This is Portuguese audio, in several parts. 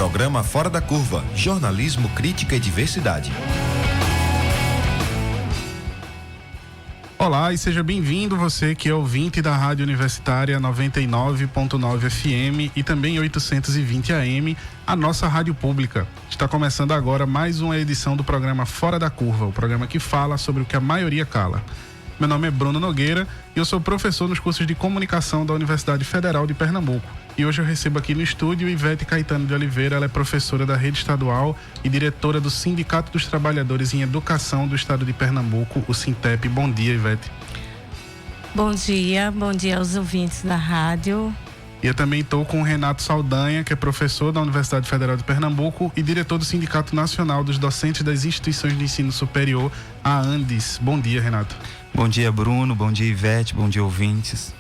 Programa Fora da Curva, jornalismo, crítica e diversidade. Olá e seja bem-vindo você que é ouvinte da Rádio Universitária 99.9 FM e também 820 AM, a nossa rádio pública. Está começando agora mais uma edição do programa Fora da Curva, o programa que fala sobre o que a maioria cala. Meu nome é Bruno Nogueira e eu sou professor nos cursos de comunicação da Universidade Federal de Pernambuco. E hoje eu recebo aqui no estúdio Ivete Caetano de Oliveira. Ela é professora da Rede Estadual e diretora do Sindicato dos Trabalhadores em Educação do Estado de Pernambuco, o Sintep. Bom dia, Ivete. Bom dia aos ouvintes da rádio. E eu também estou com o Renato Saldanha, que é professor da Universidade Federal de Pernambuco e diretor do Sindicato Nacional dos Docentes das Instituições de Ensino Superior, a ANDES. Bom dia, Renato. Bom dia, Bruno. Bom dia, Ivete. Bom dia, ouvintes.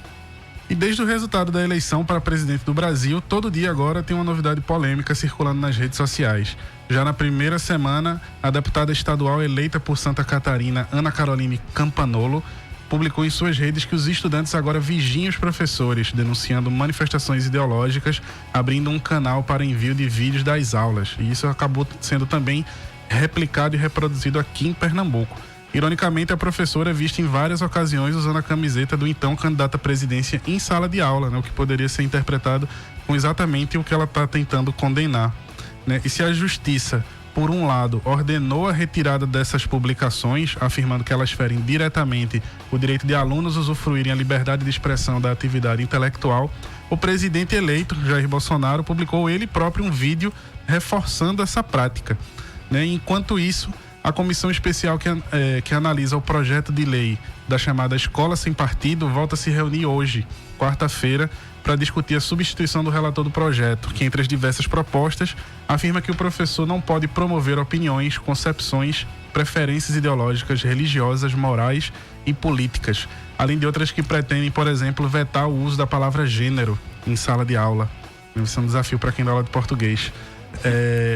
E desde o resultado da eleição para presidente do Brasil, todo dia agora tem uma novidade polêmica circulando nas redes sociais. Já na primeira semana, a deputada estadual eleita por Santa Catarina, Ana Caroline Campanolo, publicou em suas redes que os estudantes agora vigiem os professores, denunciando manifestações ideológicas, abrindo um canal para envio de vídeos das aulas. E isso acabou sendo também replicado e reproduzido aqui em Pernambuco. Ironicamente, a professora é vista em várias ocasiões usando a camiseta do então candidato à presidência em sala de aula, né, o que poderia ser interpretado com exatamente o que ela está tentando condenar, né? E se a justiça, por um lado, ordenou a retirada dessas publicações, afirmando que elas ferem diretamente o direito de alunos usufruírem a liberdade de expressão da atividade intelectual, o presidente eleito, Jair Bolsonaro, publicou ele próprio um vídeo reforçando essa prática, né? Enquanto isso, a comissão especial que analisa o projeto de lei da chamada Escola Sem Partido volta a se reunir hoje, quarta-feira, para discutir a substituição do relator do projeto, que, entre as diversas propostas, afirma que o professor não pode promover opiniões, concepções, preferências ideológicas, religiosas, morais e políticas, além de outras que pretendem, por exemplo, vetar o uso da palavra gênero em sala de aula. Isso é um desafio para quem dá aula de português.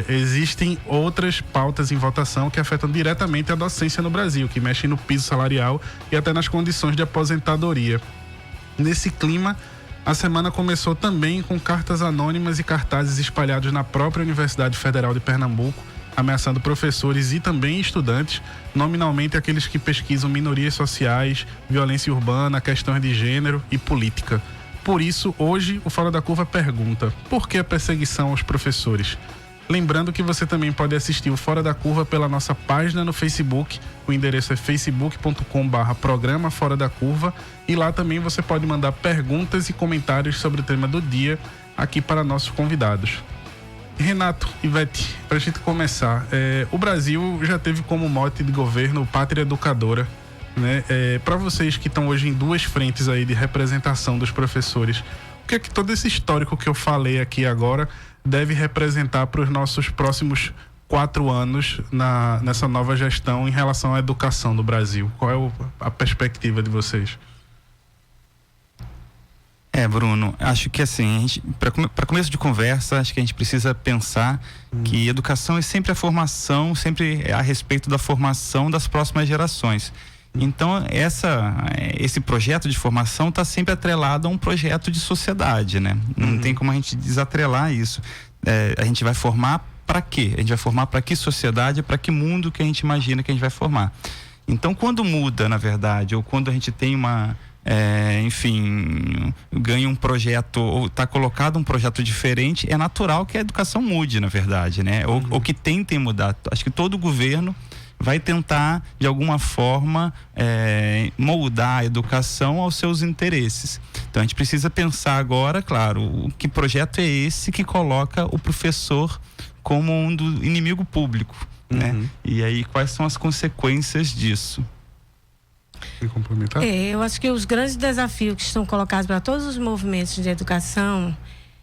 Existem outras pautas em votação que afetam diretamente a docência no Brasil, que mexem no piso salarial e até nas condições de aposentadoria. Nesse clima, a semana começou também com cartas anônimas e cartazes espalhados na própria Universidade Federal de Pernambuco, ameaçando professores e também estudantes, nominalmente aqueles que pesquisam minorias sociais, violência urbana, questões de gênero e política. Por isso, hoje, o Fora da Curva pergunta: por que a perseguição aos professores? Lembrando que você também pode assistir o Fora da Curva pela nossa página no Facebook. O endereço é facebook.com/programa Fora da Curva. E lá também você pode mandar perguntas e comentários sobre o tema do dia aqui para nossos convidados. Renato, Ivete, para a gente começar, o Brasil já teve como mote de governo Pátria Educadora, né? Para vocês que estão hoje em duas frentes aí de representação dos professores, o que é que todo esse histórico que eu falei aqui agora deve representar para os nossos próximos 4 anos nessa nova gestão em relação à educação do Brasil? Qual é a perspectiva de vocês? Bruno, acho que assim, para começo de conversa, acho que a gente precisa pensar que educação é sempre a formação, sempre é a respeito da formação das próximas gerações. Então, esse projeto de formação está sempre atrelado a um projeto de sociedade, né? Não tem como a gente desatrelar isso. A gente vai formar para quê? A gente vai formar para que sociedade, para que mundo que a gente imagina que a gente vai formar. Então, quando muda, na verdade, ou quando a gente tem ganha um projeto, ou está colocado um projeto diferente, é natural que a educação mude, na verdade, né? Ou que tentem mudar. Acho que todo governo vai tentar, de alguma forma, moldar a educação aos seus interesses. Então, a gente precisa pensar agora, claro, que projeto é esse que coloca o professor como um inimigo público, né? E aí, quais são as consequências disso? Quer complementar? Eu acho que os grandes desafios que estão colocados para todos os movimentos de educação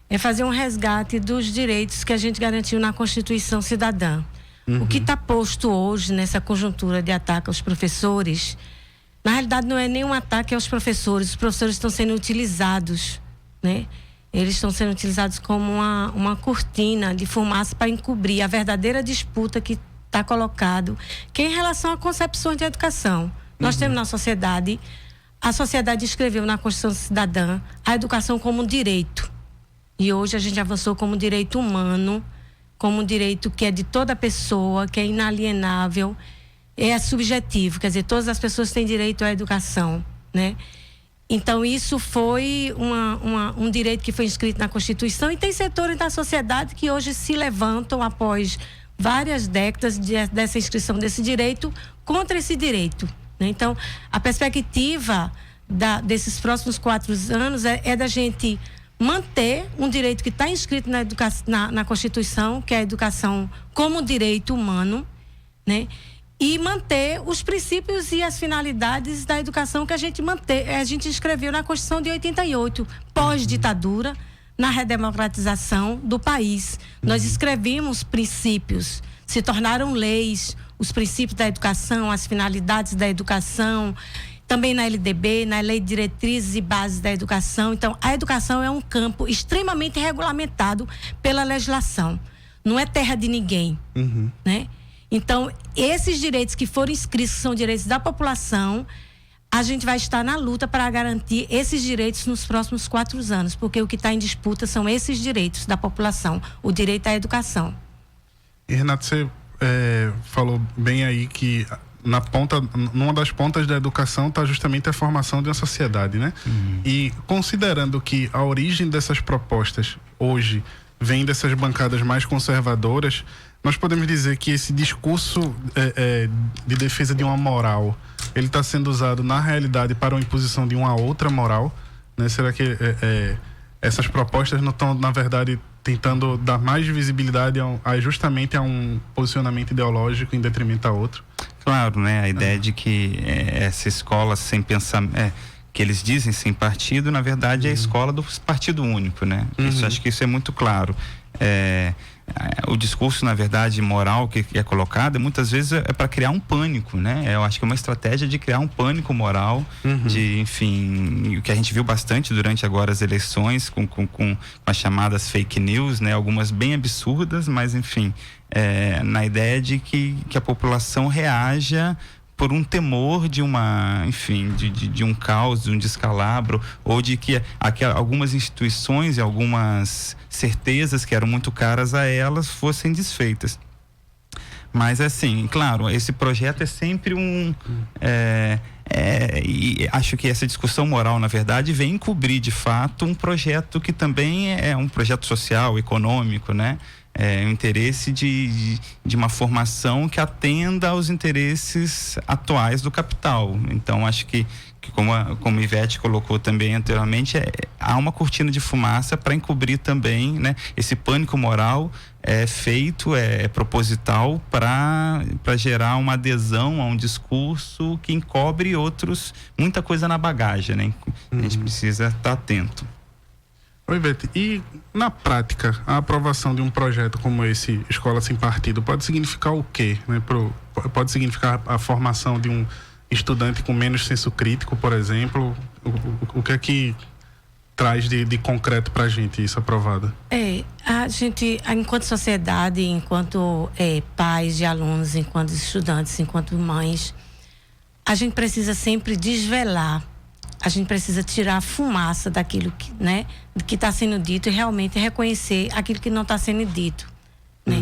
é fazer um resgate dos direitos que a gente garantiu na Constituição Cidadã. O que está posto hoje nessa conjuntura de ataque aos professores, na realidade não é nenhum ataque aos professores. Os professores estão sendo utilizados, né? Eles estão sendo utilizados como uma cortina de fumaça para encobrir a verdadeira disputa que está colocado, que é em relação a concepções de educação. Nós temos na sociedade, a sociedade escreveu na Constituição Cidadã a educação como um direito. E hoje a gente avançou como direito humano, como um direito que é de toda pessoa, que é inalienável, é subjetivo, quer dizer, todas as pessoas têm direito à educação, né? Então, isso foi um direito que foi inscrito na Constituição, e tem setores da sociedade que hoje se levantam após várias décadas dessa inscrição desse direito contra esse direito, né? Então, a perspectiva desses próximos 4 anos é da gente manter um direito que está inscrito na Constituição, que é a educação como direito humano, né? E manter os princípios e as finalidades da educação que a gente escreveu na Constituição de 88, pós-ditadura, na redemocratização do país. Nós escrevemos princípios, se tornaram leis, os princípios da educação, as finalidades da educação, também na LDB, na Lei de Diretrizes e Bases da Educação. Então, a educação é um campo extremamente regulamentado pela legislação. Não é terra de ninguém, né? Então, esses direitos que foram inscritos, que são direitos da população, a gente vai estar na luta para garantir esses direitos nos próximos 4 anos, porque o que está em disputa são esses direitos da população, o direito à educação. E, Renato, você falou bem aí que numa das pontas da educação está justamente a formação de uma sociedade, né? E considerando que a origem dessas propostas hoje vem dessas bancadas mais conservadoras, nós podemos dizer que esse discurso de defesa de uma moral, ele está sendo usado na realidade para a imposição de uma outra moral, né? Será que essas propostas não estão, na verdade, tentando dar mais visibilidade justamente a um posicionamento ideológico em detrimento a outro? Claro, né? A ideia de que essa escola sem pensamento, que eles dizem sem partido, na verdade é a escola do partido único, né? Acho que isso é muito claro. O discurso, na verdade, moral que é colocado, muitas vezes é para criar um pânico, né? Eu acho que é uma estratégia de criar um pânico moral, enfim, o que a gente viu bastante durante agora as eleições com as chamadas fake news, né? Algumas bem absurdas, mas enfim, na ideia de que a população reaja por um temor de de um caos, de um descalabro, ou de que algumas instituições e algumas certezas que eram muito caras a elas fossem desfeitas. Mas assim, claro, esse projeto é sempre e acho que essa discussão moral, na verdade, vem encobrir de fato um projeto que também é um projeto social, econômico, né? O interesse de uma formação que atenda aos interesses atuais do capital. Então, acho que como a Ivete colocou também anteriormente, há uma cortina de fumaça para encobrir também, né? Esse pânico moral é proposital para gerar uma adesão a um discurso que encobre muita coisa na bagagem, né? A gente precisa estar atento. Oi, Ivete, e na prática, a aprovação de um projeto como esse, Escola Sem Partido, pode significar o quê? Né? Pode significar a formação de um estudante com menos senso crítico, por exemplo? O que é que traz de concreto para a gente isso aprovado? A gente, enquanto sociedade, enquanto pais de alunos, enquanto estudantes, enquanto mães, a gente precisa sempre desvelar. A gente precisa tirar a fumaça daquilo que está sendo dito e realmente reconhecer aquilo que não está sendo dito, né?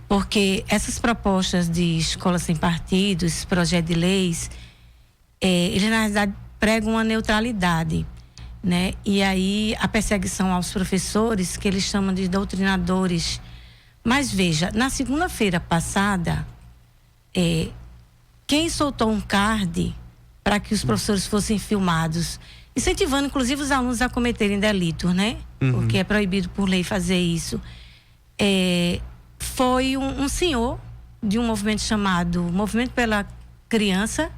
Porque essas propostas de escola sem partido, esses projetos de leis, eles na verdade pregam uma neutralidade, né? E aí a perseguição aos professores, que eles chamam de doutrinadores. Mas veja, na segunda-feira passada, quem soltou um card para que os professores fossem filmados, incentivando inclusive os alunos a cometerem delitos, né? Porque é proibido por lei fazer isso. Foi um senhor de um movimento chamado Movimento pela Criança,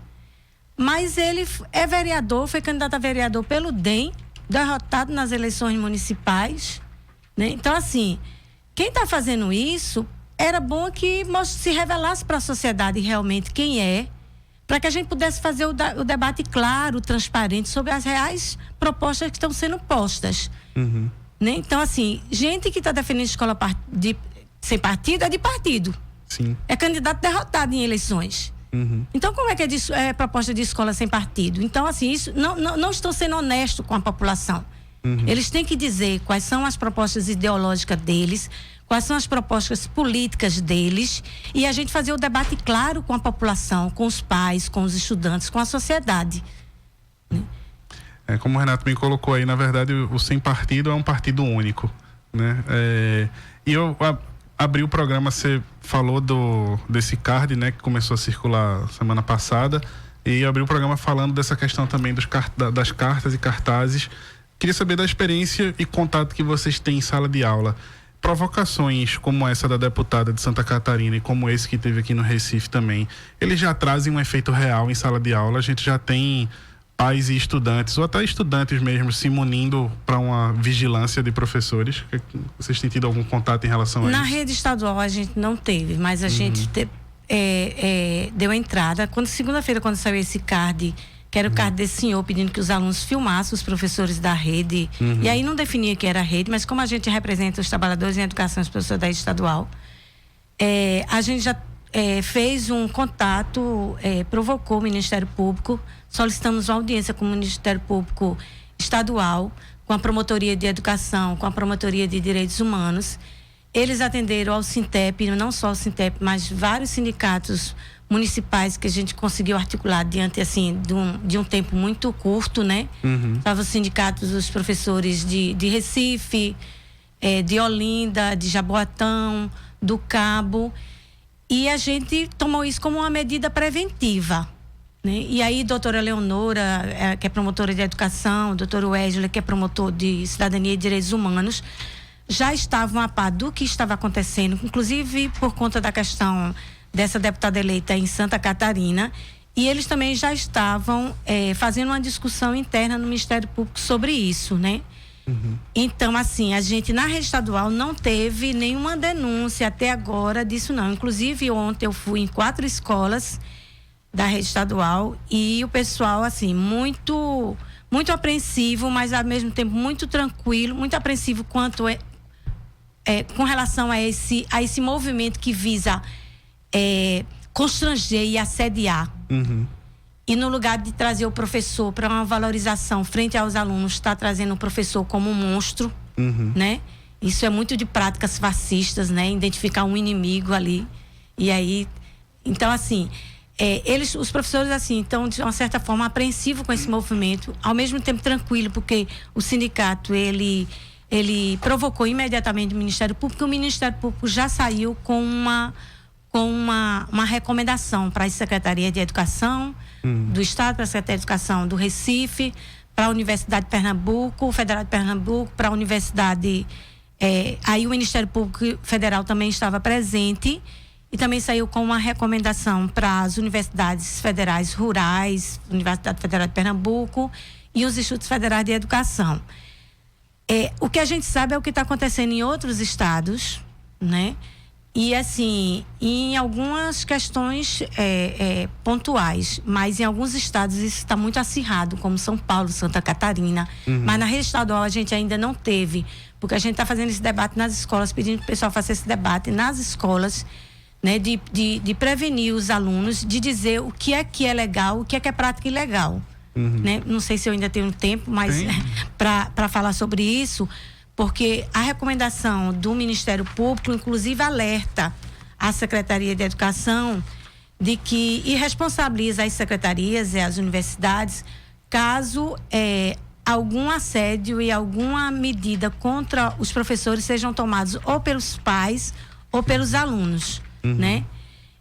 mas ele é vereador, foi candidato a vereador pelo DEM, derrotado nas eleições municipais, né? Então, assim, quem está fazendo isso, era bom que se revelasse para a sociedade realmente quem é, para que a gente pudesse fazer o debate claro, transparente, sobre as reais propostas que estão sendo postas. Né? Então, assim, gente que está defendendo escola sem partido é de partido. Sim. É candidato derrotado em eleições. Então, como é que é proposta de escola sem partido? Então, assim, isso não estão sendo honestos com a população. Eles têm que dizer quais são as propostas ideológicas deles, quais são as propostas políticas deles, e a gente fazer o debate claro com a população, com os pais, com os estudantes, com a sociedade. Como o Renato bem colocou aí, na verdade, o Sem Partido é um partido único, né? E eu abri o programa, você falou desse card, né, que começou a circular semana passada, e eu abri o programa falando dessa questão também das cartas e cartazes. Queria saber da experiência e contato que vocês têm em sala de aula. Provocações como essa da deputada de Santa Catarina e como esse que teve aqui no Recife também, eles já trazem um efeito real em sala de aula. A gente já tem pais e estudantes, ou até estudantes mesmo, se munindo para uma vigilância de professores. Vocês têm tido algum contato em relação a isso? Na rede estadual a gente não teve, mas a gente deu a entrada. Segunda-feira, quando saiu esse card, que era o card desse senhor pedindo que os alunos filmassem os professores da rede, e aí não definia que era rede, mas como a gente representa os trabalhadores em educação, os professores da rede estadual, a gente já fez um contato, provocou o Ministério Público, solicitamos uma audiência com o Ministério Público Estadual, com a Promotoria de Educação, com a Promotoria de Direitos Humanos. Eles atenderam ao Sintep, não só ao Sintep, mas vários sindicatos municipais que a gente conseguiu articular diante, assim, de um tempo muito curto, né? Estavam os sindicatos dos professores de Recife, de Olinda, de Jaboatão, do Cabo, e a gente tomou isso como uma medida preventiva, né? E aí, doutora Leonora, que é promotora de educação, doutor Wesley, que é promotor de cidadania e direitos humanos, já estavam a par do que estava acontecendo, inclusive por conta da questão dessa deputada eleita em Santa Catarina, e eles também já estavam fazendo uma discussão interna no Ministério Público sobre isso, né? Então, assim, a gente na rede estadual não teve nenhuma denúncia até agora disso, não. Inclusive, ontem eu fui em 4 escolas da rede estadual e o pessoal, assim, muito apreensivo, mas ao mesmo tempo muito tranquilo, muito apreensivo quanto com relação a esse movimento que visa constranger e assediar. E no lugar de trazer o professor para uma valorização frente aos alunos, está trazendo o professor como um monstro, né? Isso é muito de práticas fascistas, né? Identificar um inimigo ali. E aí, então, assim, os professores, assim, estão de uma certa forma apreensivos com esse movimento, ao mesmo tempo tranquilo, porque o sindicato, ele provocou imediatamente o Ministério Público, e o Ministério Público já saiu com uma recomendação para a Secretaria de Educação do Estado, para a Secretaria de Educação do Recife, para a Universidade de Pernambuco, Federal de Pernambuco, para a Universidade... aí o Ministério Público Federal também estava presente e também saiu com uma recomendação para as universidades federais rurais, Universidade Federal de Pernambuco e os Institutos Federais de Educação. O que a gente sabe é o que está acontecendo em outros estados, né? E, assim, em algumas questões pontuais, mas em alguns estados isso está muito acirrado, como São Paulo, Santa Catarina. Mas na rede estadual a gente ainda não teve, porque a gente está fazendo esse debate nas escolas, pedindo que o pessoal faça esse debate nas escolas, né, de prevenir os alunos, de dizer o que é legal, o que é prática ilegal. Né? Não sei se eu ainda tenho tempo, mas para falar sobre isso, porque a recomendação do Ministério Público, inclusive, alerta a Secretaria de Educação de que irresponsabiliza as secretarias e as universidades caso algum assédio e alguma medida contra os professores sejam tomados ou pelos pais ou pelos alunos, né?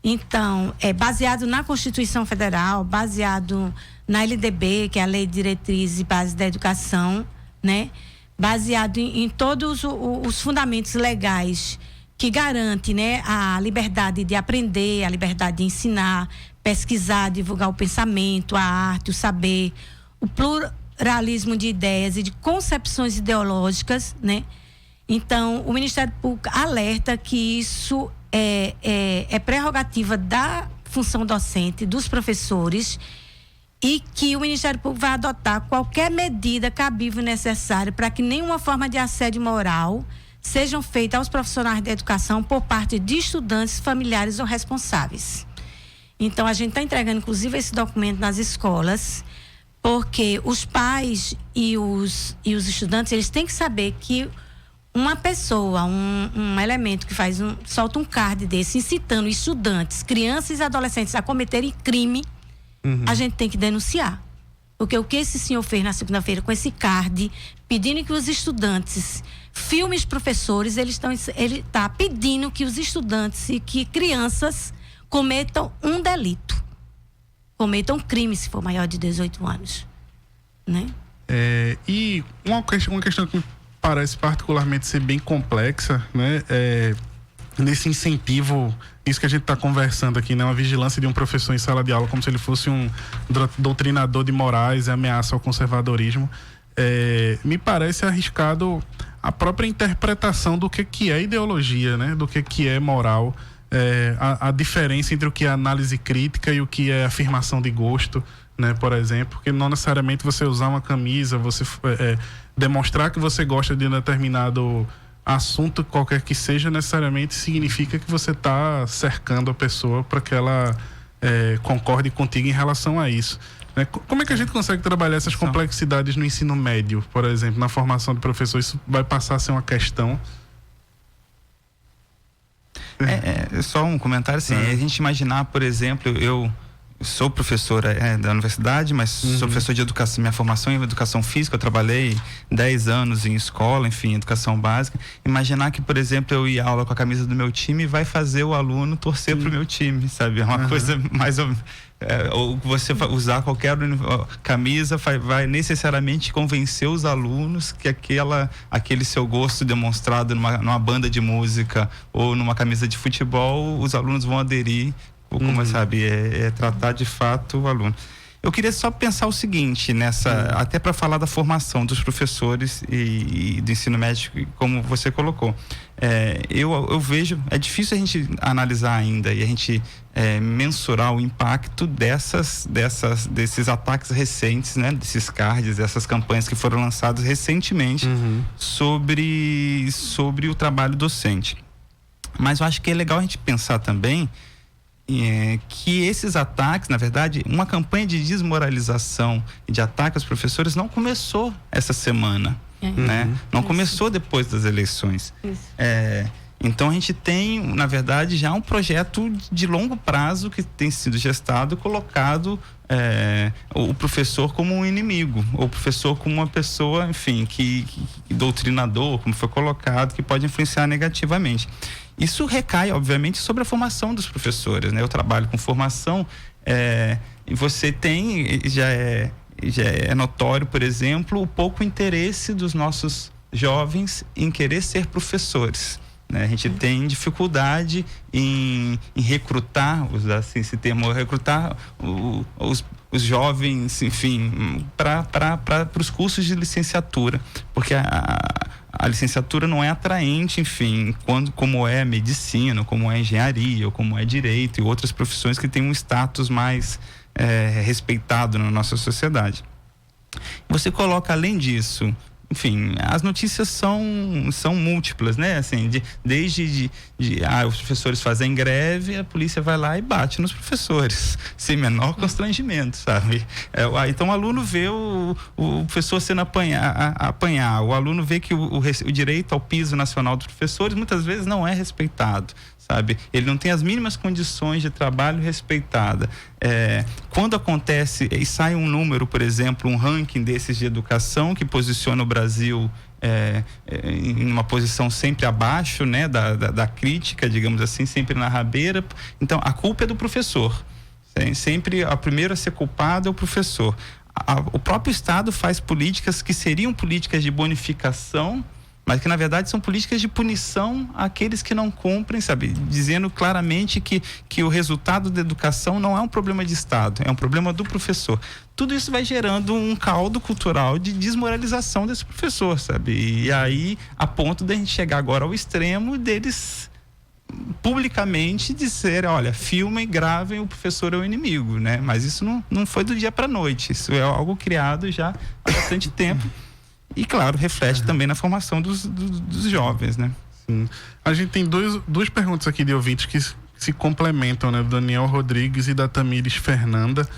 Então, baseado na Constituição Federal, baseado na LDB, que é a Lei de Diretriz e Base da Educação, né? Baseado em todos os fundamentos legais que garantem, né, a liberdade de aprender, a liberdade de ensinar, pesquisar, divulgar o pensamento, a arte, o saber, o pluralismo de ideias e de concepções ideológicas, né? Então, o Ministério Público alerta que isso é prerrogativa da função docente, dos professores, e que o Ministério Público vai adotar qualquer medida cabível e necessária para que nenhuma forma de assédio moral sejam feitas aos profissionais da educação por parte de estudantes, familiares ou responsáveis. Então, a gente está entregando, inclusive, esse documento nas escolas, porque os pais e os estudantes, eles têm que saber que uma pessoa, um elemento que solta um card desse, incitando estudantes, crianças e adolescentes a cometerem crime, a gente tem que denunciar. Porque o que esse senhor fez na segunda-feira com esse card, pedindo que os estudantes filmem os professores, ele está pedindo que os estudantes e que crianças cometam um delito. Cometam crime se for maior de 18 anos. Né? E uma questão que me parece particularmente ser bem complexa, né? Nesse incentivo, isso que a gente está conversando aqui, né? Uma vigilância de um professor em sala de aula como se ele fosse um doutrinador de morais e ameaça ao conservadorismo, me parece arriscado a própria interpretação do que é ideologia, né? Do que é moral, a diferença entre o que é análise crítica e o que é afirmação de gosto, né? Por exemplo, porque não necessariamente você usar uma camisa, você demonstrar que você gosta de um determinado assunto, qualquer que seja, necessariamente significa que você está cercando a pessoa para que ela concorde contigo em relação a isso. Né? Como é que a gente consegue trabalhar essas complexidades no ensino médio, por exemplo, na formação de professores? Isso vai passar a ser uma questão? Só um comentário, assim, a gente imaginar, por exemplo, eu sou professora da universidade, mas sou professor de educação, minha formação é em educação física, eu trabalhei 10 anos em escola, enfim, educação básica. Imaginar que, por exemplo, eu ia à aula com a camisa do meu time e vai fazer o aluno torcer pro meu time, sabe? É uma coisa mais ou você usar qualquer camisa vai necessariamente convencer os alunos que aquele seu gosto demonstrado numa banda de música ou numa camisa de futebol, os alunos vão aderir. Como sabe, tratar de fato o aluno. Eu queria só pensar o seguinte, até para falar da formação dos professores e do ensino médio, como você colocou. Eu vejo, é difícil a gente analisar ainda e a gente mensurar o impacto desses ataques recentes, né? Desses cards, dessas campanhas que foram lançadas recentemente sobre o trabalho docente. Mas eu acho que é legal a gente pensar também que esses ataques, na verdade, uma campanha de desmoralização e de ataque aos professores não começou essa semana, né? Não começou depois das eleições. Então a gente tem, na verdade, já um projeto de longo prazo que tem sido gestado e colocado o professor como um inimigo, ou o professor como uma pessoa, enfim, que doutrinador, como foi colocado, que pode influenciar negativamente. Isso recai, obviamente, sobre a formação dos professores, né? Eu trabalho com formação, e você tem, já é notório, por exemplo, o pouco interesse dos nossos jovens em querer ser professores, né? A gente tem dificuldade em recrutar, usar assim esse termo, recrutar os jovens, enfim, para os cursos de licenciatura, porque a licenciatura não é atraente, enfim, como é medicina, como é engenharia, ou como é direito e outras profissões que têm um status mais respeitado na nossa sociedade. Você coloca, além disso, enfim, as notícias são múltiplas, né? Assim, desde os professores fazem greve, a polícia vai lá e bate nos professores, sem menor constrangimento, sabe? Então o aluno vê o professor sendo apanhar, o aluno vê que o direito ao piso nacional dos professores muitas vezes não é respeitado, sabe? Ele não tem as mínimas condições de trabalho respeitada. Quando acontece e sai um número, por exemplo, um ranking desses de educação que posiciona o Brasil em uma posição sempre abaixo, né, da crítica, digamos assim, sempre na rabeira, então a culpa é do professor. Sempre o primeiro a ser culpado é o professor. O próprio Estado faz políticas que seriam políticas de bonificação, mas que na verdade são políticas de punição àqueles que não cumprem, sabe? Dizendo claramente que o resultado da educação não é um problema de Estado, é um problema do professor. Tudo isso vai gerando um caldo cultural de desmoralização desse professor, sabe? E aí, a ponto de a gente chegar agora ao extremo deles publicamente dizer, olha, filmem, gravem, o professor é o inimigo, né? Mas isso não foi do dia para a noite, isso é algo criado já há bastante tempo. E, claro, reflete também na formação dos jovens, né? Sim. A gente tem duas perguntas aqui de ouvintes que se complementam, né? Do Daniel Rodrigues e da Tamires Fernanda.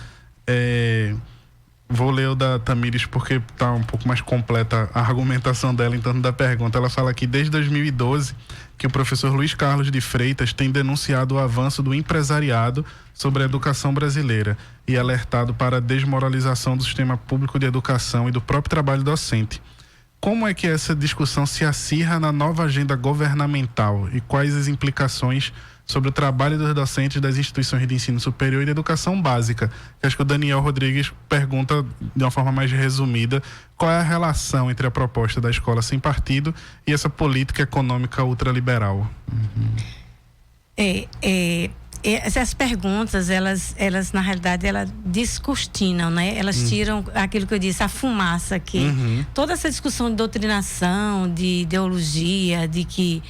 Vou ler o da Tamires porque está um pouco mais completa a argumentação dela em torno da pergunta. Ela fala que desde 2012 que o professor Luiz Carlos de Freitas tem denunciado o avanço do empresariado sobre a educação brasileira e alertado para a desmoralização do sistema público de educação e do próprio trabalho docente. Como é que essa discussão se acirra na nova agenda governamental e quais as implicações sobre o trabalho dos docentes das instituições de ensino superior e de educação básica? Acho que o Daniel Rodrigues pergunta de uma forma mais resumida qual é a relação entre a proposta da escola sem partido e essa política econômica ultraliberal. Essas perguntas, elas na realidade, elas descortinam, né? Elas tiram aquilo que eu disse, a fumaça que toda essa discussão de doutrinação, de ideologia, de que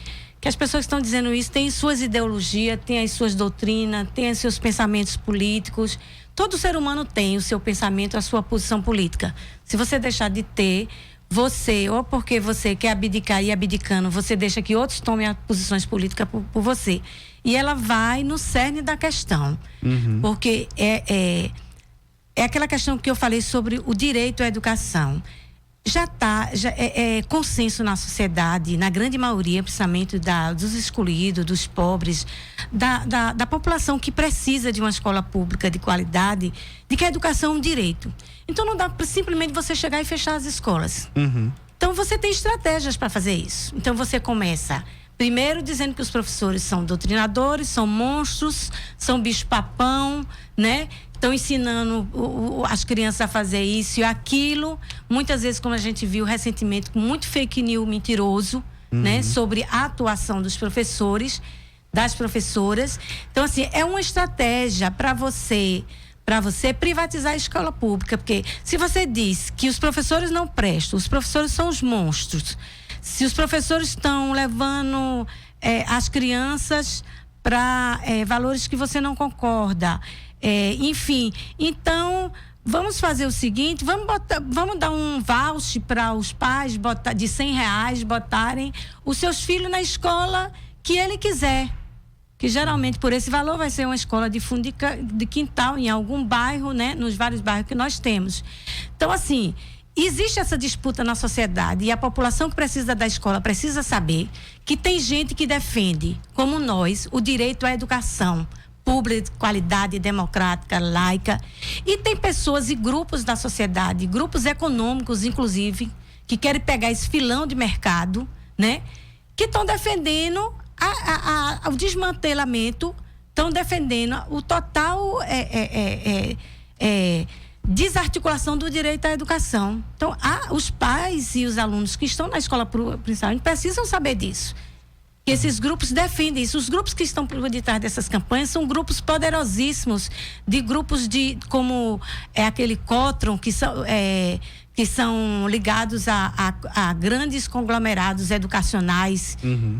as pessoas que estão dizendo isso têm suas ideologias, têm as suas doutrinas, têm os seus pensamentos políticos. Todo ser humano tem o seu pensamento, a sua posição política. Se você deixar de ter, você, ou porque você quer abdicar e abdicando, você deixa que outros tomem as posições políticas por você. E ela vai no cerne da questão. Porque é aquela questão que eu falei sobre o direito à educação. Já é consenso na sociedade, na grande maioria, principalmente dos excluídos, dos pobres, da população que precisa de uma escola pública de qualidade, de que a educação é um direito. Então não dá para simplesmente você chegar e fechar as escolas. Então você tem estratégias para fazer isso. Então você começa primeiro dizendo que os professores são doutrinadores, são monstros, são bicho-papão, né? Estão ensinando as crianças a fazer isso e aquilo. Muitas vezes, como a gente viu recentemente, com muito fake news mentiroso, né? Sobre a atuação dos professores, das professoras. Então, assim, é uma estratégia para você privatizar a escola pública. Porque se você diz que os professores não prestam, os professores são os monstros, se os professores estão levando as crianças para valores que você não concorda, enfim, então vamos fazer o seguinte, vamos dar um voucher para os pais de R$100, botarem os seus filhos na escola que ele quiser, que geralmente por esse valor vai ser uma escola de fundo de quintal em algum bairro, né, nos vários bairros que nós temos. Então, assim, existe essa disputa na sociedade e a população que precisa da escola precisa saber que tem gente que defende, como nós, o direito à educação pública, de qualidade, democrática, laica. E tem pessoas e grupos da sociedade, grupos econômicos, inclusive, que querem pegar esse filão de mercado, né? Que estão defendendo o desmantelamento, estão defendendo o total desarticulação do direito à educação. Então, os pais e os alunos que estão na escola principal precisam saber disso. Que esses grupos defendem isso. Os grupos que estão por detrás dessas campanhas são grupos poderosíssimos, de grupos como aquele Cotron, que são ligados a grandes conglomerados educacionais,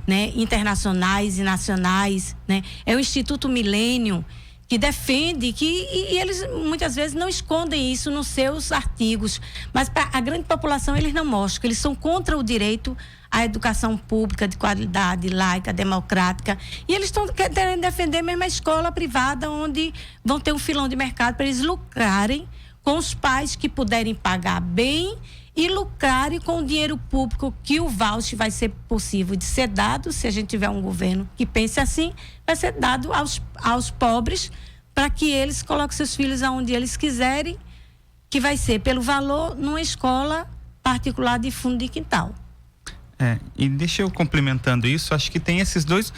né, internacionais e nacionais, né? É o Instituto Milênio, que defende, e eles muitas vezes não escondem isso nos seus artigos, mas para a grande população eles não mostram, que eles são contra o direito à educação pública de qualidade, laica, democrática, e eles estão querendo defender mesmo a escola privada, onde vão ter um filão de mercado para eles lucrarem com os pais que puderem pagar bem e lucrarem com o dinheiro público, que o voucher vai ser possível de ser dado, se a gente tiver um governo que pense assim, vai ser dado aos pobres, para que eles coloquem seus filhos aonde eles quiserem, que vai ser pelo valor numa escola particular de fundo de quintal. E deixa eu complementando isso, acho que tem esses dois,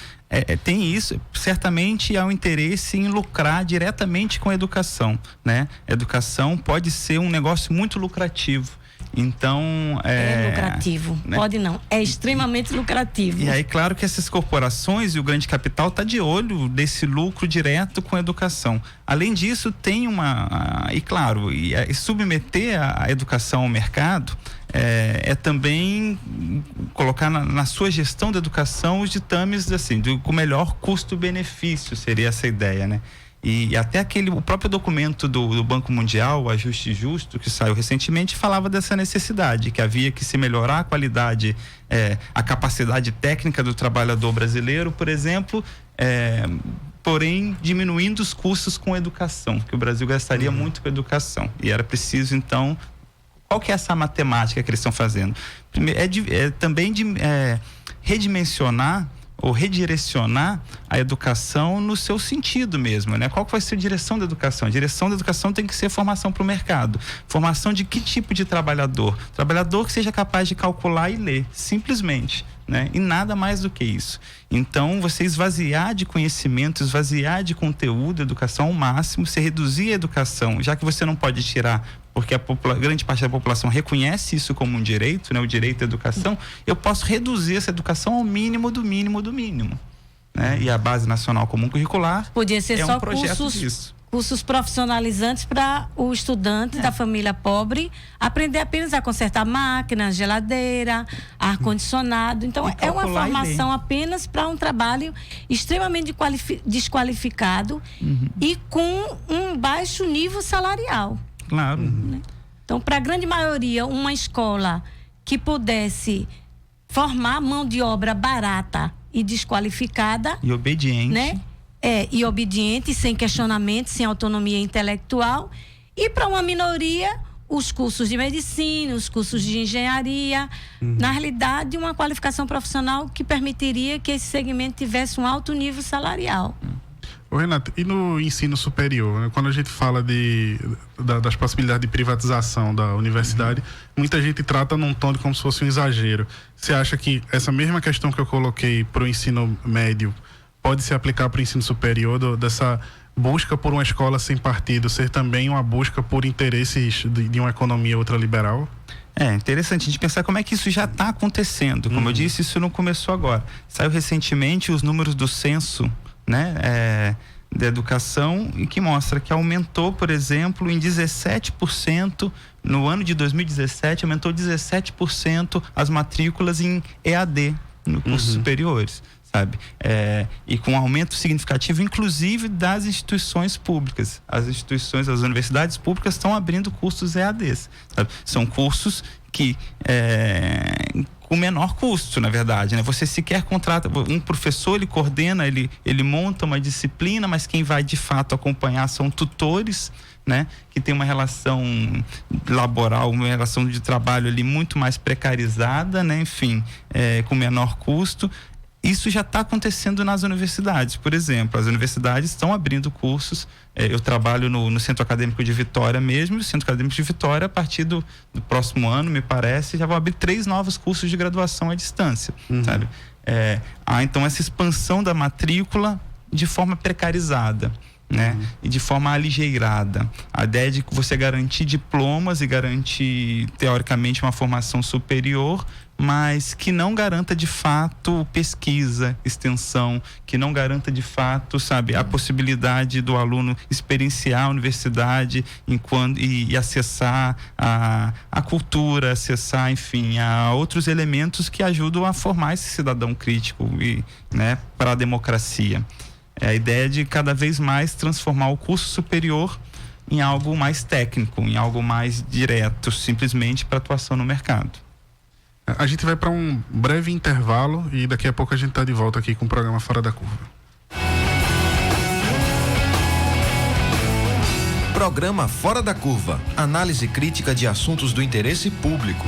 tem isso, certamente há um interesse em lucrar diretamente com a educação, né? A educação pode ser um negócio muito lucrativo. Então, é lucrativo, né? Pode não, é extremamente lucrativo. E aí, claro que essas corporações e o grande capital tá de olho desse lucro direto com a educação. Além disso, tem submeter a educação ao mercado é também colocar na sua gestão da educação os ditames assim, com o melhor custo-benefício, seria essa ideia, né? E até o próprio documento do Banco Mundial, o Ajuste Justo, que saiu recentemente, falava dessa necessidade, que havia que se melhorar a qualidade, a capacidade técnica do trabalhador brasileiro, por exemplo, porém diminuindo os custos com educação, que o Brasil gastaria muito com educação. E era preciso, então, qual que é essa matemática que eles estão fazendo? Primeiro, também redimensionar ou redirecionar a educação no seu sentido mesmo, né? Qual que vai ser a direção da educação? A direção da educação tem que ser formação para o mercado. Formação de que tipo de trabalhador? Trabalhador que seja capaz de calcular e ler, simplesmente, né? E nada mais do que isso. Então, você esvaziar de conhecimento, esvaziar de conteúdo, educação ao máximo, você reduzir a educação, já que você não pode tirar, porque grande parte da população reconhece isso como um direito, né? O direito à educação, eu posso reduzir essa educação ao mínimo do mínimo do mínimo, né? E a Base Nacional Comum Curricular podia ser só um projeto disso. Cursos profissionalizantes para o estudante da família pobre aprender apenas a consertar máquina, geladeira, ar-condicionado. Então, é uma formação apenas para um trabalho extremamente desqualificado e com um baixo nível salarial. Claro. Então, para a grande maioria, uma escola que pudesse formar mão de obra barata e desqualificada e obediente, né? E obediente, sem questionamento, sem autonomia intelectual. E para uma minoria, os cursos de medicina, os cursos de engenharia, na realidade, uma qualificação profissional que permitiria que esse segmento tivesse um alto nível salarial. Ô, Renata, e no ensino superior, né? Quando a gente fala das possibilidades de privatização da universidade, muita gente trata num tom de como se fosse um exagero. Você acha que essa mesma questão que eu coloquei para o ensino médio pode se aplicar para o ensino superior, dessa busca por uma escola sem partido ser também uma busca por interesses de uma economia ultraliberal? É interessante a gente pensar como é que isso já está acontecendo. Como eu disse, isso não começou agora. Saiu recentemente os números do censo, né, da educação, e que mostra que aumentou, por exemplo, em 17%, no ano de 2017, aumentou 17% as matrículas em EAD, no cursos superiores. Sabe? E com um aumento significativo, inclusive das instituições públicas. As universidades públicas estão abrindo cursos EADs. Sabe? São cursos que com menor custo, na verdade, né? Você sequer contrata um professor, ele coordena, ele monta uma disciplina, mas quem vai de fato acompanhar são tutores, né? Que tem uma relação laboral, uma relação de trabalho ali muito mais precarizada, né? Enfim, com menor custo. Isso já está acontecendo nas universidades. Por exemplo, as universidades estão abrindo cursos. Eu trabalho no Centro Acadêmico de Vitória mesmo. O Centro Acadêmico de Vitória, a partir do próximo ano, me parece, já vão abrir 3 novos cursos de graduação à distância. Sabe? Há então essa expansão da matrícula de forma precarizada, né? E de forma aligeirada. A ideia de você garantir diplomas e garantir, teoricamente, uma formação superior, mas que não garanta de fato pesquisa, extensão, que não garanta de fato, sabe, a possibilidade do aluno experienciar a universidade e acessar a cultura, acessar, enfim, a outros elementos que ajudam a formar esse cidadão crítico né, para a democracia. É a ideia de cada vez mais transformar o curso superior em algo mais técnico, em algo mais direto, simplesmente para atuação no mercado. A gente vai para um breve intervalo e daqui a pouco a gente está de volta aqui com o programa Fora da Curva. Programa Fora da Curva. Análise crítica de assuntos do interesse público.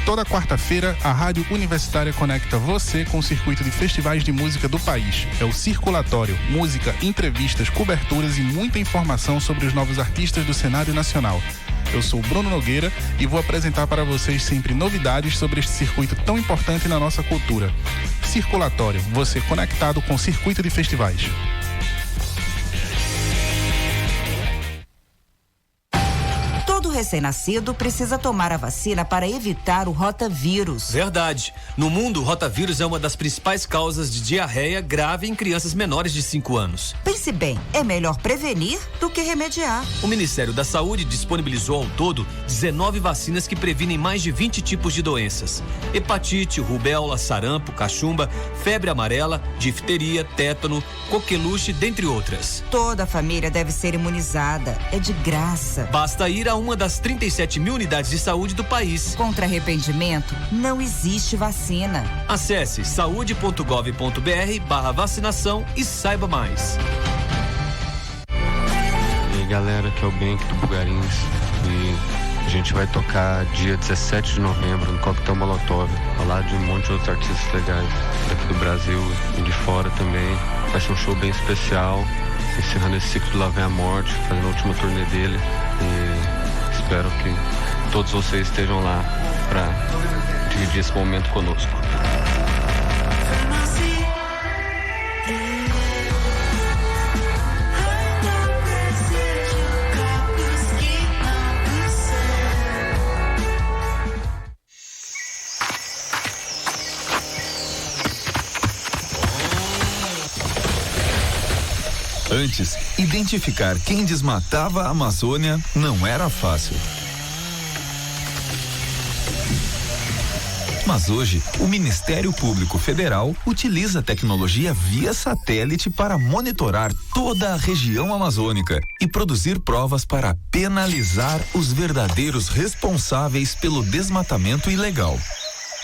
Toda quarta-feira, a Rádio Universitária conecta você com o circuito de festivais de música do país. É o Circulatório, música, entrevistas, coberturas e muita informação sobre os novos artistas do cenário nacional. Eu sou Bruno Nogueira e vou apresentar para vocês sempre novidades sobre este circuito tão importante na nossa cultura. Circulatório, você conectado com o circuito de festivais. Todo recém-nascido precisa tomar a vacina para evitar o rotavírus. Verdade. No mundo, o rotavírus é uma das principais causas de diarreia grave em crianças menores de 5 anos. Pense bem, é melhor prevenir do que remediar. O Ministério da Saúde disponibilizou ao todo 19 vacinas que previnem mais de 20 tipos de doenças: hepatite, rubéola, sarampo, cachumba, febre amarela, difteria, tétano, coqueluche, dentre outras. Toda a família deve ser imunizada. É de graça. Basta ir a uma das 37 mil unidades de saúde do país. Contra arrependimento, não existe vacina. Acesse saude.gov.br/vacinação e saiba mais. E aí, galera, aqui é o Ben aqui do Bugarins e a gente vai tocar dia 17 de novembro no Coquetel Molotov, ao lado de um monte de outros artistas legais daqui do Brasil e de fora também. Vai ser um show bem especial, encerrando esse ciclo do Lá Vem a Morte, fazendo a última turnê dele, e espero que todos vocês estejam lá para dividir esse momento conosco. Antes, identificar quem desmatava a Amazônia não era fácil. Mas hoje, o Ministério Público Federal utiliza a tecnologia via satélite para monitorar toda a região amazônica e produzir provas para penalizar os verdadeiros responsáveis pelo desmatamento ilegal.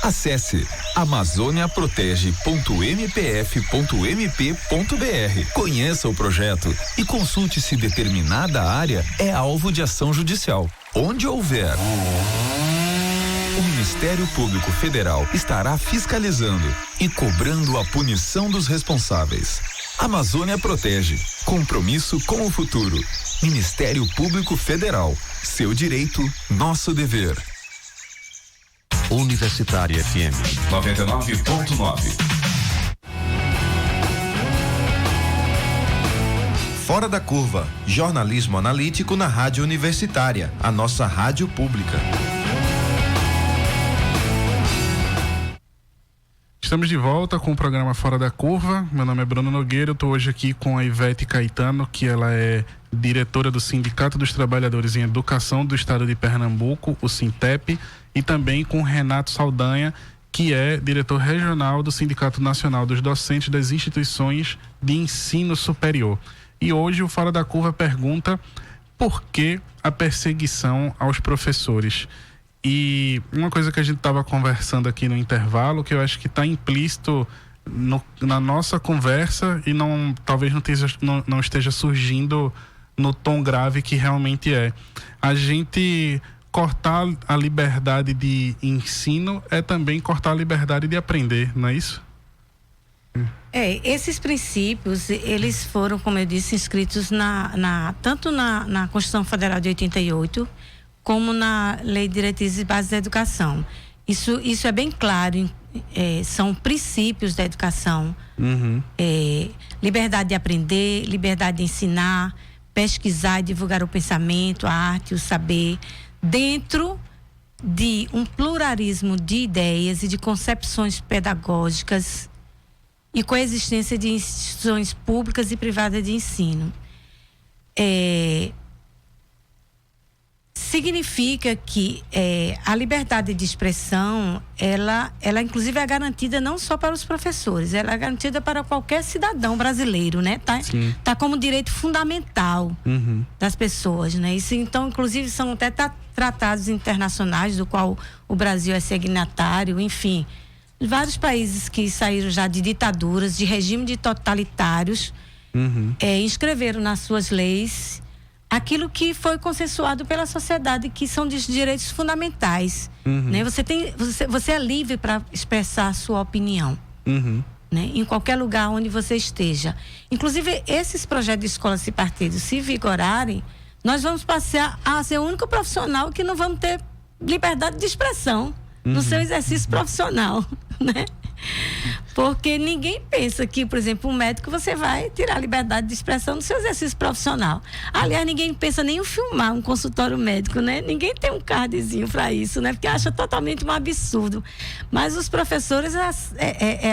Acesse amazoniaprotege.mpf.mp.br. Conheça o projeto e consulte se determinada área é alvo de ação judicial. Onde houver, o Ministério Público Federal estará fiscalizando e cobrando a punição dos responsáveis. Amazônia Protege. Compromisso com o futuro. Ministério Público Federal. Seu direito, nosso dever. Universitária FM 99.9. Fora da Curva, jornalismo analítico na Rádio Universitária, a nossa rádio pública. Estamos de volta com o programa Fora da Curva. Meu nome é Bruno Nogueira, eu estou hoje aqui com a Ivete Caetano, que ela é diretora do Sindicato dos Trabalhadores em Educação do Estado de Pernambuco, o Sintep, e também com Renato Saldanha, que é diretor regional do Sindicato Nacional dos Docentes das Instituições de Ensino Superior. E hoje o Fora da Curva pergunta por que a perseguição aos professores. E uma coisa que a gente estava conversando aqui no intervalo, que eu acho que está implícito na nossa conversa e talvez não esteja surgindo no tom grave que realmente é. A gente cortar a liberdade de ensino é também cortar a liberdade de aprender, não é isso? Esses princípios, eles foram, como eu disse, inscritos tanto na Constituição Federal de 88, como na Lei de Diretrizes e Bases da Educação. Isso é bem claro, são princípios da educação. Liberdade de aprender, liberdade de ensinar, pesquisar e divulgar o pensamento, a arte, o saber, dentro de um pluralismo de ideias e de concepções pedagógicas e coexistência de instituições públicas e privadas de ensino. Significa que a liberdade de expressão, ela inclusive é garantida não só para os professores, ela é garantida para qualquer cidadão brasileiro, né? Tá como direito fundamental das pessoas, né? Isso, então, inclusive, são até tratados internacionais, do qual o Brasil é signatário, enfim. Vários países que saíram já de ditaduras, de regime de totalitários, inscreveram nas suas leis aquilo que foi consensuado pela sociedade, que são dos direitos fundamentais, né? Você é livre para expressar a sua opinião, né? Em qualquer lugar onde você esteja. Inclusive, esses projetos de escolas e partidos, se vigorarem, nós vamos passar a ser o único profissional que não vamos ter liberdade de expressão no seu exercício profissional, né? Porque ninguém pensa que, por exemplo, um médico, você vai tirar a liberdade de expressão do seu exercício profissional. Aliás, ninguém pensa nem em filmar um consultório médico, né? Ninguém tem um cardzinho para isso, né? Porque acha totalmente um absurdo. Mas os professores,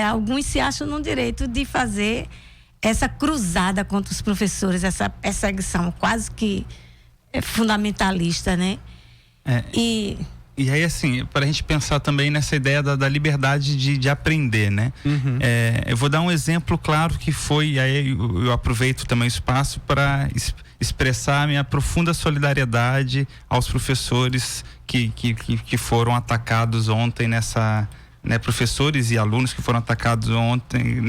alguns se acham no direito de fazer essa cruzada contra os professores, essa perseguição quase que fundamentalista, né? E aí, assim, para a gente pensar também nessa ideia da liberdade de aprender, né? Eu vou dar um exemplo claro que foi, aí eu aproveito também o espaço para expressar minha profunda solidariedade aos professores que foram atacados ontem nessa... Né, professores e alunos que foram atacados ontem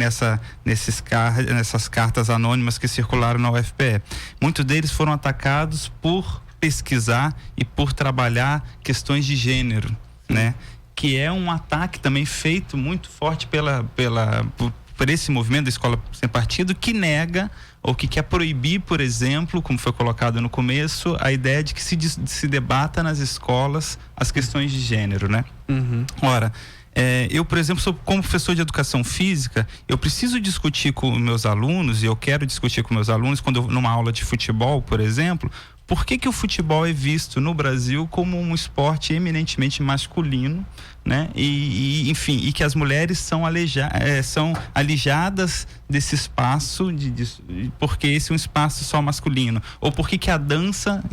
nessas cartas anônimas que circularam na UFPE. Muitos deles foram atacados por pesquisar e por trabalhar questões de gênero, né? Que é um ataque também feito muito forte por esse movimento da Escola Sem Partido, que nega ou que quer proibir, por exemplo, como foi colocado no começo, a ideia de que se debata nas escolas as questões de gênero, né? Ora, eu, por exemplo, como professor de educação física, eu preciso discutir com meus alunos, e eu quero discutir com meus alunos numa aula de futebol, por exemplo, por que o futebol é visto no Brasil como um esporte eminentemente masculino, né? Enfim, e que as mulheres são alijadas desse espaço porque esse é um espaço só masculino, ou por que a dança,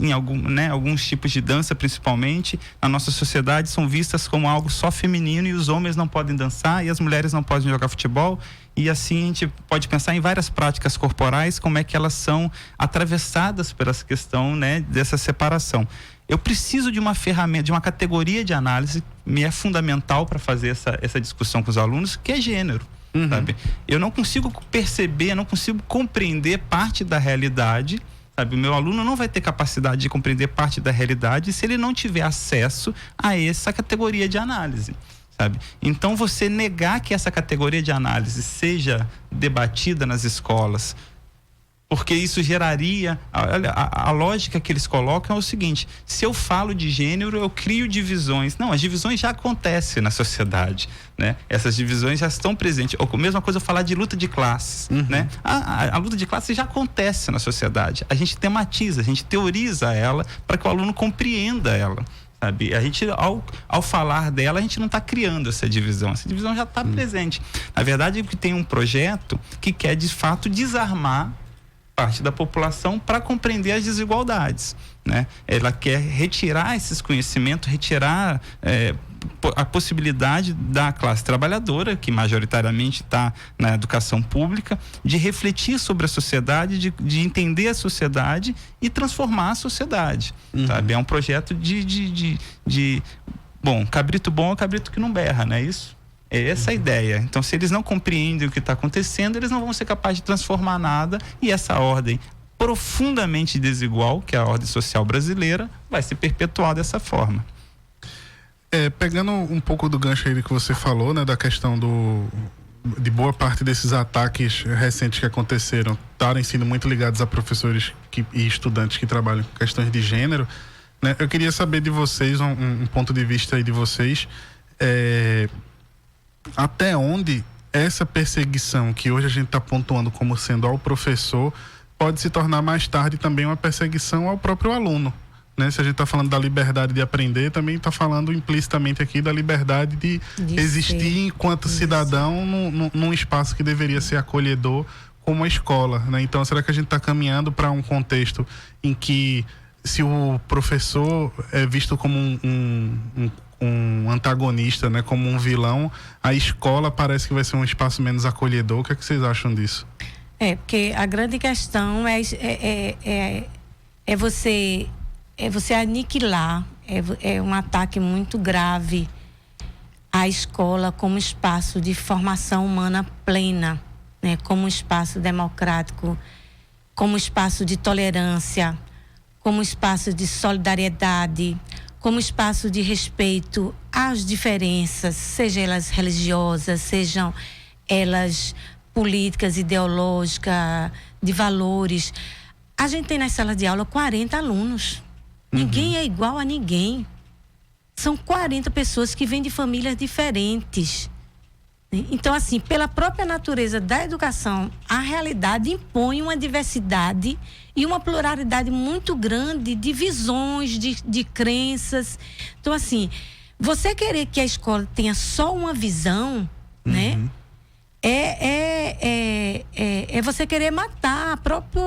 alguns tipos de dança principalmente na nossa sociedade são vistas como algo só feminino e os homens não podem dançar e as mulheres não podem jogar futebol. E assim a gente pode pensar em várias práticas corporais, como é que elas são atravessadas por essa questão, né, dessa separação. Eu preciso de uma ferramenta, de uma categoria de análise, me é fundamental para fazer essa discussão com os alunos, que é gênero. Sabe? Eu não consigo perceber, não consigo compreender parte da realidade, sabe? O meu aluno não vai ter capacidade de compreender parte da realidade se ele não tiver acesso a essa categoria de análise. Sabe? Então, você negar que essa categoria de análise seja debatida nas escolas, porque isso geraria... A lógica que eles colocam é o seguinte: se eu falo de gênero, eu crio divisões. Não, as divisões já acontecem na sociedade, né? Essas divisões já estão presentes. Ou a mesma coisa eu falar de luta de classes, né? A luta de classes já acontece na sociedade. A gente tematiza, a gente teoriza ela para que o aluno compreenda ela. Sabe? A gente, ao falar dela, a gente não está criando essa divisão já está presente. Na verdade, tem um projeto que quer, de fato, desarmar parte da população para compreender as desigualdades, né? Ela quer retirar esses conhecimentos, retirar a possibilidade da classe trabalhadora, que majoritariamente está na educação pública, de refletir sobre a sociedade, de entender a sociedade e transformar a sociedade. Sabe? É um projeto bom, cabrito bom é cabrito que não berra, não é isso? É essa a ideia. Então, se eles não compreendem o que está acontecendo, eles não vão ser capazes de transformar nada, e essa ordem profundamente desigual, que é a ordem social brasileira, vai se perpetuar dessa forma. Pegando um pouco do gancho aí que você falou, né, da questão de boa parte desses ataques recentes que aconteceram estarem sendo muito ligados a professores e estudantes que trabalham com questões de gênero, né? Eu queria saber de vocês, um ponto de vista aí de vocês, até onde essa perseguição que hoje a gente está pontuando como sendo ao professor pode se tornar mais tarde também uma perseguição ao próprio aluno, né? Se a gente está falando da liberdade de aprender, também está falando implicitamente aqui da liberdade de existir enquanto cidadão num espaço que deveria ser acolhedor como a escola, né? Então, será que a gente está caminhando para um contexto em que, se o professor é visto como um antagonista, né, como um vilão, a escola parece que vai ser um espaço menos acolhedor? O que é que vocês acham disso? Porque a grande questão é você aniquilar, é um ataque muito grave à escola como espaço de formação humana plena, né, como espaço democrático, como espaço de tolerância, como espaço de solidariedade, como espaço de respeito às diferenças, sejam elas religiosas, sejam elas políticas, ideológicas, de valores. A gente tem na sala de aula 40 alunos. Ninguém é igual a ninguém. São 40 pessoas que vêm de famílias diferentes. Então, assim, pela própria natureza da educação, a realidade impõe uma diversidade e uma pluralidade muito grande de visões, de crenças. Então, assim, você querer que a escola tenha só uma visão, né? É você querer matar a própria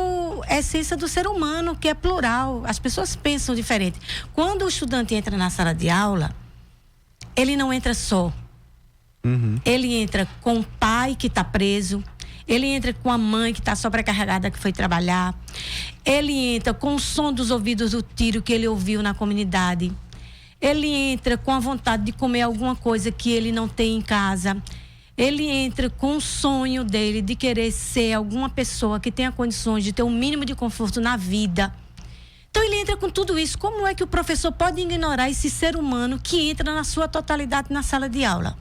essência do ser humano, que é plural. As pessoas pensam diferente. Quando o estudante entra na sala de aula, ele não entra só. Ele entra com o pai que está preso, ele entra com a mãe que está sobrecarregada, que foi trabalhar, ele entra com o som dos ouvidos do tiro que ele ouviu na comunidade, ele entra com a vontade de comer alguma coisa que ele não tem em casa, ele entra com o sonho dele de querer ser alguma pessoa que tenha condições de ter um mínimo de conforto na vida. Então ele entra com tudo isso. Como é que o professor pode ignorar esse ser humano que entra na sua totalidade na sala de aula?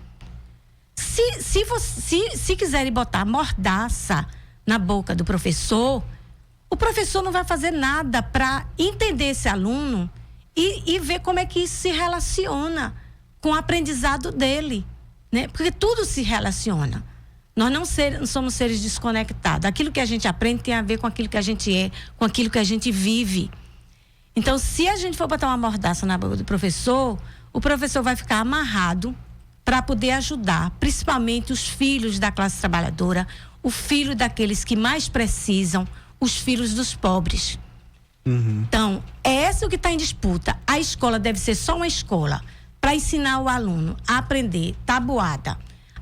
Se quiserem botar mordaça na boca do professor, o professor não vai fazer nada para entender esse aluno e ver como é que isso se relaciona com o aprendizado dele, né? Porque tudo se relaciona. Nós não somos seres desconectados. Aquilo que a gente aprende tem a ver com aquilo que a gente é, com aquilo que a gente vive. Então, se a gente for botar uma mordaça na boca do professor, o professor vai ficar amarrado para poder ajudar, principalmente os filhos da classe trabalhadora, o filho daqueles que mais precisam, os filhos dos pobres. Então, é isso que está em disputa. A escola deve ser só uma escola para ensinar o aluno a aprender tabuada,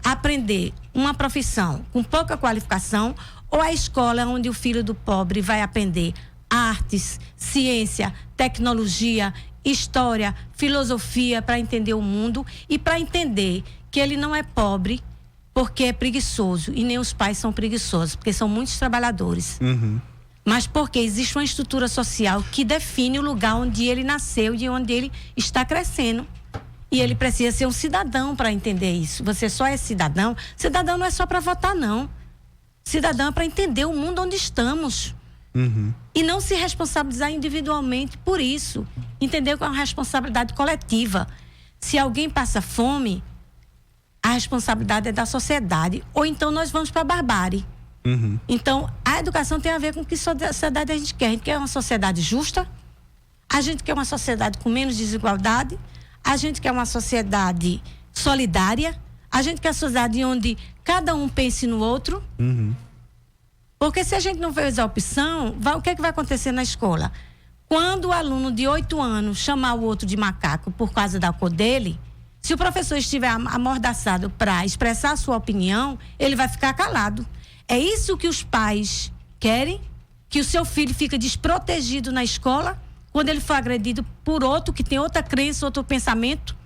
a aprender uma profissão com pouca qualificação, ou a escola onde o filho do pobre vai aprender artes, ciência, tecnologia, história, filosofia, para entender o mundo e para entender que ele não é pobre porque é preguiçoso, e nem os pais são preguiçosos, porque são muitos trabalhadores. Mas porque existe uma estrutura social que define o lugar onde ele nasceu e onde ele está crescendo. E ele precisa ser um cidadão para entender isso. Você só é cidadão. Cidadão não é só para votar, não. Cidadão é para entender o mundo onde estamos. E não se responsabilizar individualmente por isso. Entender que é uma responsabilidade coletiva. Se alguém passa fome, a responsabilidade é da sociedade. Ou então nós vamos para a barbárie. Então, a educação tem a ver com que sociedade a gente quer. A gente quer uma sociedade justa, a gente quer uma sociedade com menos desigualdade, a gente quer uma sociedade solidária, a gente quer uma sociedade onde cada um pense no outro. Porque se a gente não fez a opção, o que é que vai acontecer na escola? Quando o aluno de 8 anos chamar o outro de macaco por causa da cor dele, se o professor estiver amordaçado para expressar a sua opinião, ele vai ficar calado. É isso que os pais querem? Que o seu filho fique desprotegido na escola quando ele for agredido por outro que tem outra crença, outro pensamento?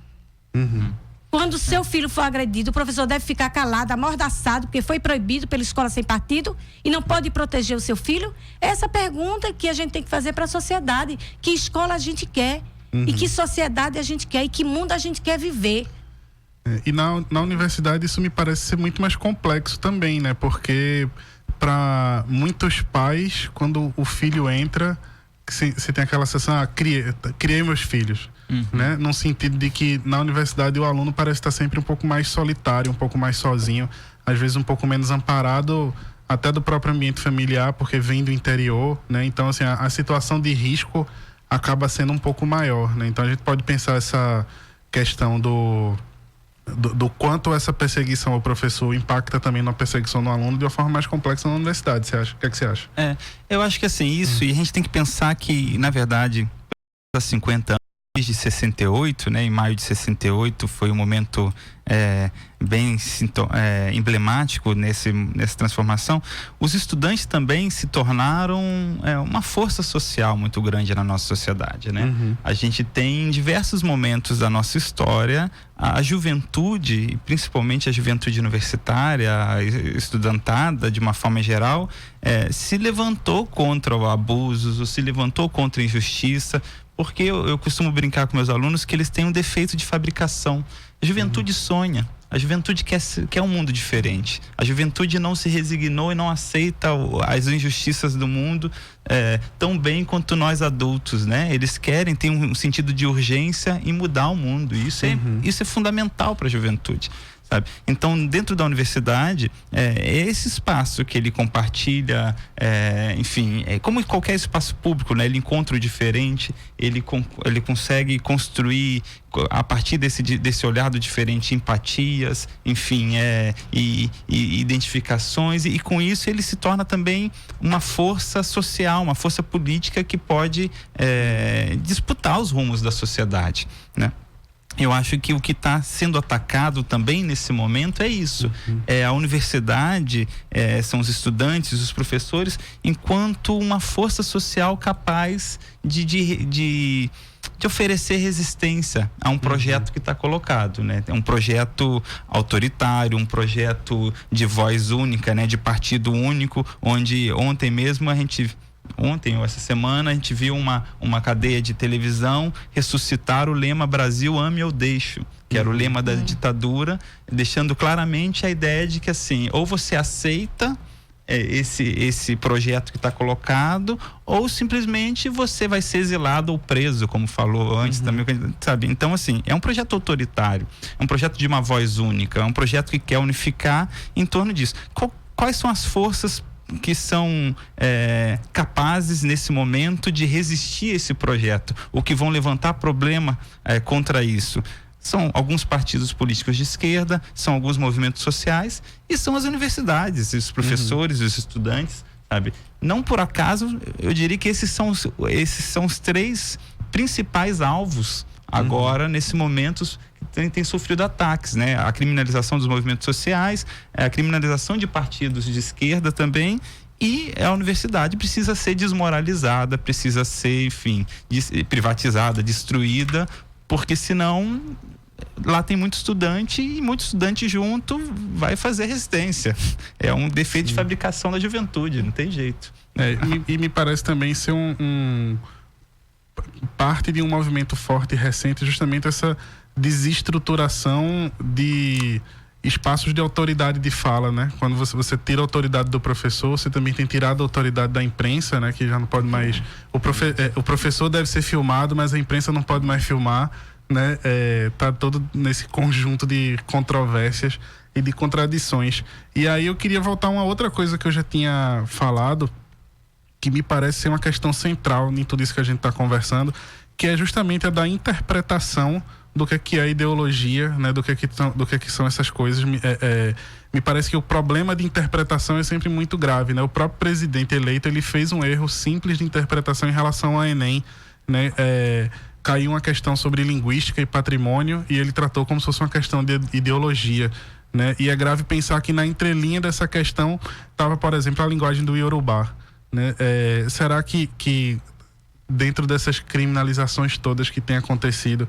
Quando o seu filho for agredido, o professor deve ficar calado, amordaçado, porque foi proibido pela escola sem partido e não pode proteger o seu filho? Essa pergunta que a gente tem que fazer para a sociedade. Que escola a gente quer? E que sociedade a gente quer? E que mundo a gente quer viver? E na universidade isso me parece ser muito mais complexo também, né? Porque para muitos pais, quando o filho entra, você tem aquela sensação, criei meus filhos. Né? Num sentido de que na universidade o aluno parece estar sempre um pouco mais solitário, um pouco mais sozinho, às vezes um pouco menos amparado até do próprio ambiente familiar, porque vem do interior, né? Então, assim, a situação de risco acaba sendo um pouco maior, né? Então a gente pode pensar essa questão do quanto essa perseguição ao professor impacta também na perseguição do aluno de uma forma mais complexa na universidade, você acha? O que é que você acha? Eu acho que assim, isso, e a gente tem que pensar que, na verdade, há 50 anos, desde 68, né, em maio de 68, foi um momento bem emblemático nessa transformação. Os estudantes também se tornaram uma força social muito grande na nossa sociedade, né? A gente tem em diversos momentos da nossa história a juventude, principalmente a juventude universitária, a estudantada de uma forma geral, se levantou contra o abuso, se levantou contra a injustiça, porque eu costumo brincar com meus alunos que eles têm um defeito de fabricação. A juventude sonha, a juventude quer um mundo diferente. A juventude não se resignou e não aceita as injustiças do mundo tão bem quanto nós adultos, né? Eles têm um sentido de urgência em mudar o mundo. Isso é fundamental para a juventude. sabe? Então, dentro da universidade, é esse espaço que ele compartilha, enfim, como qualquer espaço público, né? Ele encontra o diferente, ele consegue construir a partir desse olhar do diferente empatias, enfim, e identificações, e com isso ele se torna também uma força social, uma força política que pode disputar os rumos da sociedade, né? Eu acho que o que está sendo atacado também nesse momento é isso. A universidade, são os estudantes, os professores, enquanto uma força social capaz de oferecer resistência a um projeto que está colocado, né? É um projeto autoritário, um projeto de voz única, né? De partido único, onde ontem ou essa semana a gente viu uma cadeia de televisão ressuscitar o lema Brasil ame ou deixo, que era o lema da ditadura, deixando claramente a ideia de que assim, ou você aceita esse projeto que está colocado, ou simplesmente você vai ser exilado ou preso, como falou antes também, sabe? Então assim, é um projeto autoritário, é um projeto de uma voz única, é um projeto que quer unificar em torno disso. Quais são as forças que são capazes nesse momento de resistir a esse projeto, o que vão levantar problema contra isso? São alguns partidos políticos de esquerda, são alguns movimentos sociais e são as universidades, os professores, os estudantes, sabe? Não por acaso, eu diria que esses são os 3 principais alvos agora, nesse momento, tem sofrido ataques, né? A criminalização dos movimentos sociais, a criminalização de partidos de esquerda também, e a universidade precisa ser desmoralizada, precisa ser, enfim, privatizada, destruída, porque senão lá tem muito estudante e muito estudante junto vai fazer resistência. É um defeito de fabricação da juventude, não tem jeito. E me parece também ser parte de um movimento forte e recente, justamente essa desestruturação de espaços de autoridade de fala, né? Quando você tira a autoridade do professor, você também tem tirado a autoridade da imprensa, né? Que já não pode mais... O professor deve ser filmado, mas a imprensa não pode mais filmar, né? Tá todo nesse conjunto de controvérsias e de contradições. E aí eu queria voltar a uma outra coisa que eu já tinha falado, que me parece ser uma questão central em tudo isso que a gente está conversando, que é justamente a da interpretação do que é a ideologia, né? Do que são essas coisas. Me parece que o problema de interpretação é sempre muito grave, né? O próprio presidente eleito, ele fez um erro simples de interpretação em relação ao Enem, né? Caiu uma questão sobre linguística e patrimônio e ele tratou como se fosse uma questão de ideologia, né? E é grave pensar que na entrelinha dessa questão estava, por exemplo, a linguagem do Iorubá, né? Será que dentro dessas criminalizações todas que têm acontecido,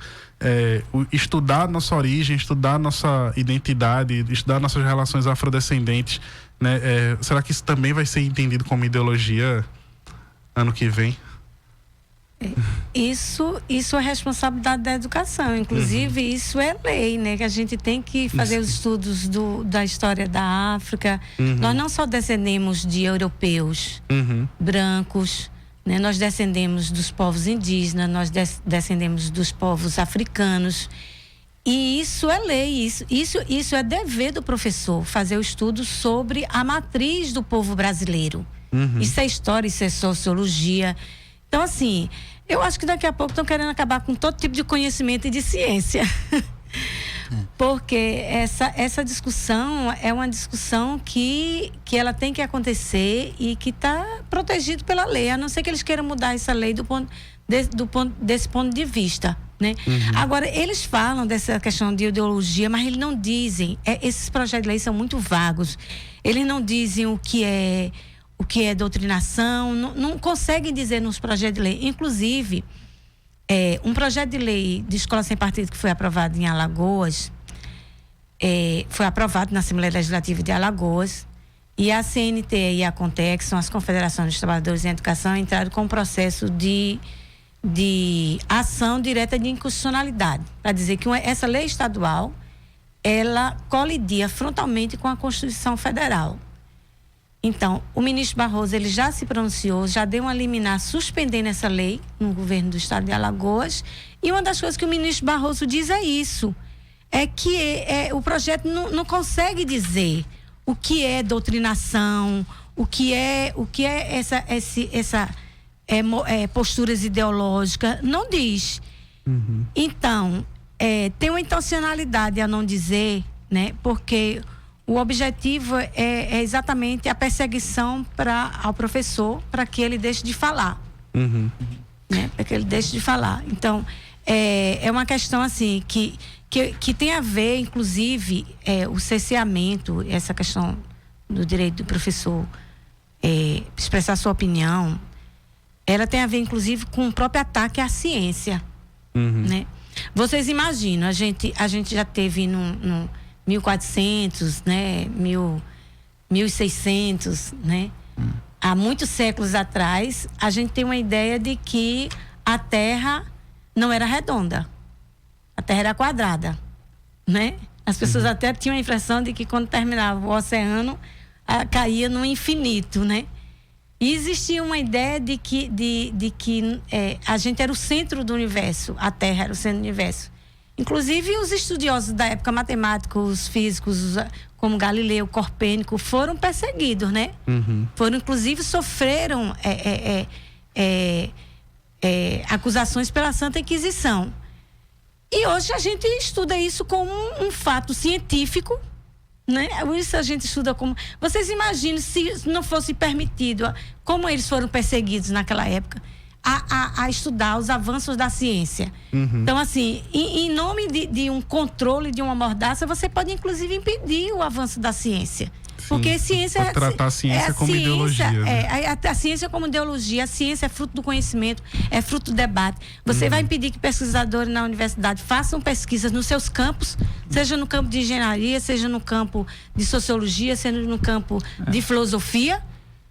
estudar nossa origem, estudar nossa identidade, estudar nossas relações afrodescendentes, né? Será que isso também vai ser entendido como ideologia ano que vem? Isso é responsabilidade da educação, inclusive isso é lei, né? Que a gente tem que fazer os estudos da história da África. Nós não só descendemos de europeus brancos, né? Nós descendemos dos povos indígenas, nós descendemos dos povos africanos, e isso é lei, isso é dever do professor, fazer o estudo sobre a matriz do povo brasileiro. Isso é história, isso é sociologia. Então, assim, eu acho que daqui a pouco estão querendo acabar com todo tipo de conhecimento e de ciência. Porque essa discussão é uma discussão que ela tem que acontecer e que está protegido pela lei, a não ser que eles queiram mudar essa lei desse ponto de vista, né? Agora, eles falam dessa questão de ideologia, mas eles não dizem, esses projetos de lei são muito vagos, eles não dizem o que é doutrinação, não conseguem dizer nos projetos de lei. Inclusive, um projeto de lei de escola sem partido que foi aprovado em Alagoas, foi aprovado na Assembleia Legislativa de Alagoas, e a CNT e a CONTEC, que são as Confederações dos Trabalhadores em Educação, entraram com um processo de ação direta de inconstitucionalidade, para dizer que essa lei estadual, ela colidia frontalmente com a Constituição Federal. Então, o ministro Barroso, ele já se pronunciou, já deu uma liminar suspendendo essa lei no governo do estado de Alagoas, e uma das coisas que o ministro Barroso diz é isso. é que o projeto não consegue dizer o que é doutrinação, o que é essa posturas ideológicas, não diz. Então, tem uma intencionalidade a não dizer, né? Porque o objetivo é exatamente a perseguição ao professor, para que ele deixe de falar. Né? Para que ele deixe de falar. Então, é uma questão assim que tem a ver, inclusive, o cerceamento, essa questão do direito do professor expressar sua opinião, ela tem a ver, inclusive, com o próprio ataque à ciência. Né? Vocês imaginam, a gente já teve no 1400, né? 1600, né? Há muitos séculos atrás, a gente tem uma ideia de que a Terra não era redonda. A Terra era quadrada, né? As pessoas até tinham a impressão de que quando terminava o oceano, caía no infinito, né? E existia uma ideia de que a gente era o centro do universo, a Terra era o centro do universo. Inclusive, os estudiosos da época, matemáticos, físicos, como Galileu, Copérnico, foram perseguidos, né? Foram, inclusive, sofreram acusações pela Santa Inquisição. E hoje a gente estuda isso como um fato científico, né? Isso a gente estuda como... Vocês imaginam se não fosse permitido, como eles foram perseguidos naquela época, a estudar os avanços da ciência. Então, assim, em nome de um controle, de uma mordaça, você pode, inclusive, impedir o avanço da ciência. Sim, porque ciência tratar a ciência como ideologia. A ciência como ideologia, a ciência é fruto do conhecimento, é fruto do debate. Você vai impedir que pesquisadores na universidade façam pesquisas nos seus campos, seja no campo de engenharia, seja no campo de sociologia, seja no campo de filosofia.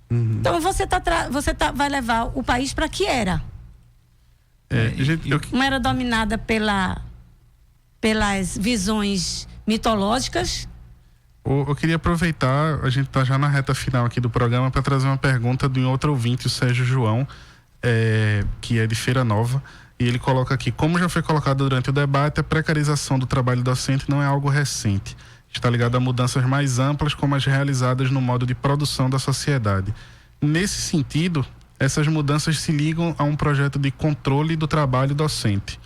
Então você vai levar o país para que era. Uma era dominada pelas visões mitológicas. Eu queria aproveitar, a gente está já na reta final aqui do programa, para trazer uma pergunta de um outro ouvinte, o Sérgio João, que é de Feira Nova, e ele coloca aqui: como já foi colocado durante o debate, a precarização do trabalho docente não é algo recente. Está ligado a mudanças mais amplas, como as realizadas no modo de produção da sociedade. Nesse sentido, essas mudanças se ligam a um projeto de controle do trabalho docente.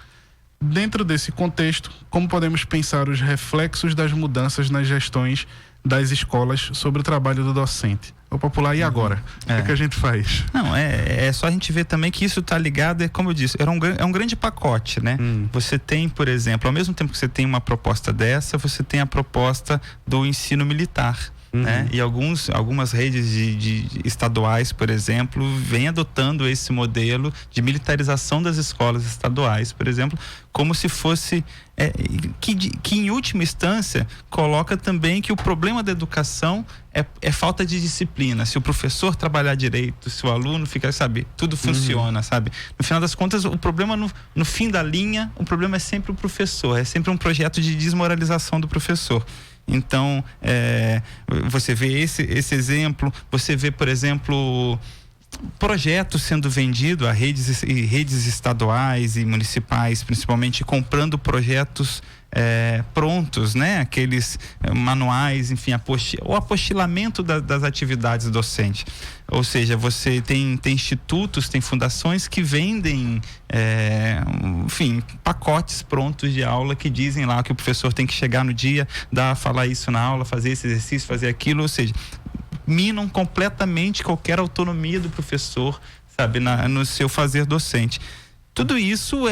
Dentro desse contexto, como podemos pensar os reflexos das mudanças nas gestões das escolas sobre o trabalho do docente? O popular, e agora? O que a gente faz? Não, é só a gente ver também que isso está ligado, como eu disse, é um grande pacote, né? Você tem, por exemplo, ao mesmo tempo que você tem uma proposta dessa, você tem a proposta do ensino militar. Né? E algumas redes de estaduais, por exemplo, vêm adotando esse modelo de militarização das escolas estaduais, por exemplo, como se fosse que em última instância coloca também que o problema da educação é falta de disciplina. Se o professor trabalhar direito, se o aluno fica, tudo funciona, No final das contas, o problema no fim da linha, o problema é sempre o professor, é sempre um projeto de desmoralização do professor. Então, você vê esse exemplo, você vê, por exemplo, projetos sendo vendidos a redes estaduais e municipais, principalmente, comprando projetos prontos, né? Aqueles manuais, enfim, o apostilamento das atividades docentes. Ou seja, você tem institutos, tem fundações que vendem, enfim, pacotes prontos de aula que dizem lá que o professor tem que chegar no dia, falar isso na aula, fazer esse exercício, fazer aquilo, ou seja, minam completamente qualquer autonomia do professor, no seu fazer docente. Tudo isso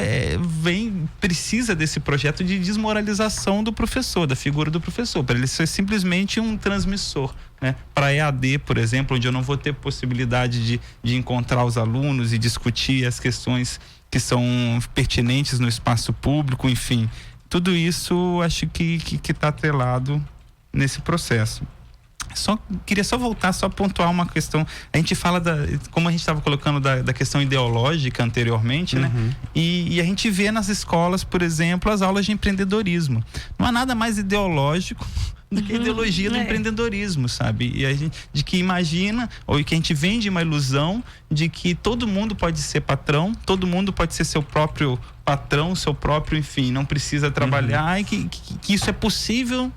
precisa desse projeto de desmoralização do professor, da figura do professor, para ele ser simplesmente um transmissor, né? Para EAD, por exemplo, onde eu não vou ter possibilidade de encontrar os alunos e discutir as questões que são pertinentes no espaço público, enfim. Tudo isso acho que está atrelado nesse processo. Queria voltar, pontuar uma questão. A gente fala como a gente estava colocando da questão ideológica anteriormente, né? E a gente vê nas escolas, por exemplo, as aulas de empreendedorismo. Não há nada mais ideológico do que a ideologia do empreendedorismo, sabe? E a gente, de que imagina, ou que a gente vende uma ilusão de que todo mundo pode ser patrão, todo mundo pode ser seu próprio patrão, seu próprio, enfim, não precisa trabalhar, e que isso é possível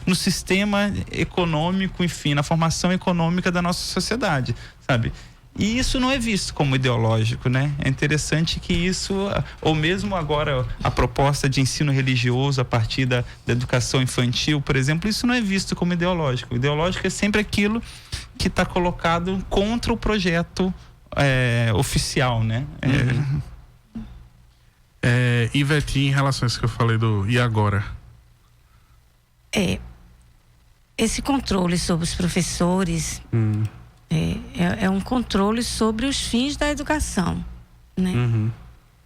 no sistema econômico, enfim, na formação econômica da nossa sociedade, sabe? E isso não é visto como ideológico, né? É interessante que isso, ou mesmo agora a proposta de ensino religioso a partir da educação infantil, por exemplo, isso não é visto como ideológico. O ideológico é sempre aquilo que está colocado contra o projeto oficial, né? Ivete, em relação a isso que eu falei do e agora? Esse controle sobre os professores é um controle sobre os fins da educação, né?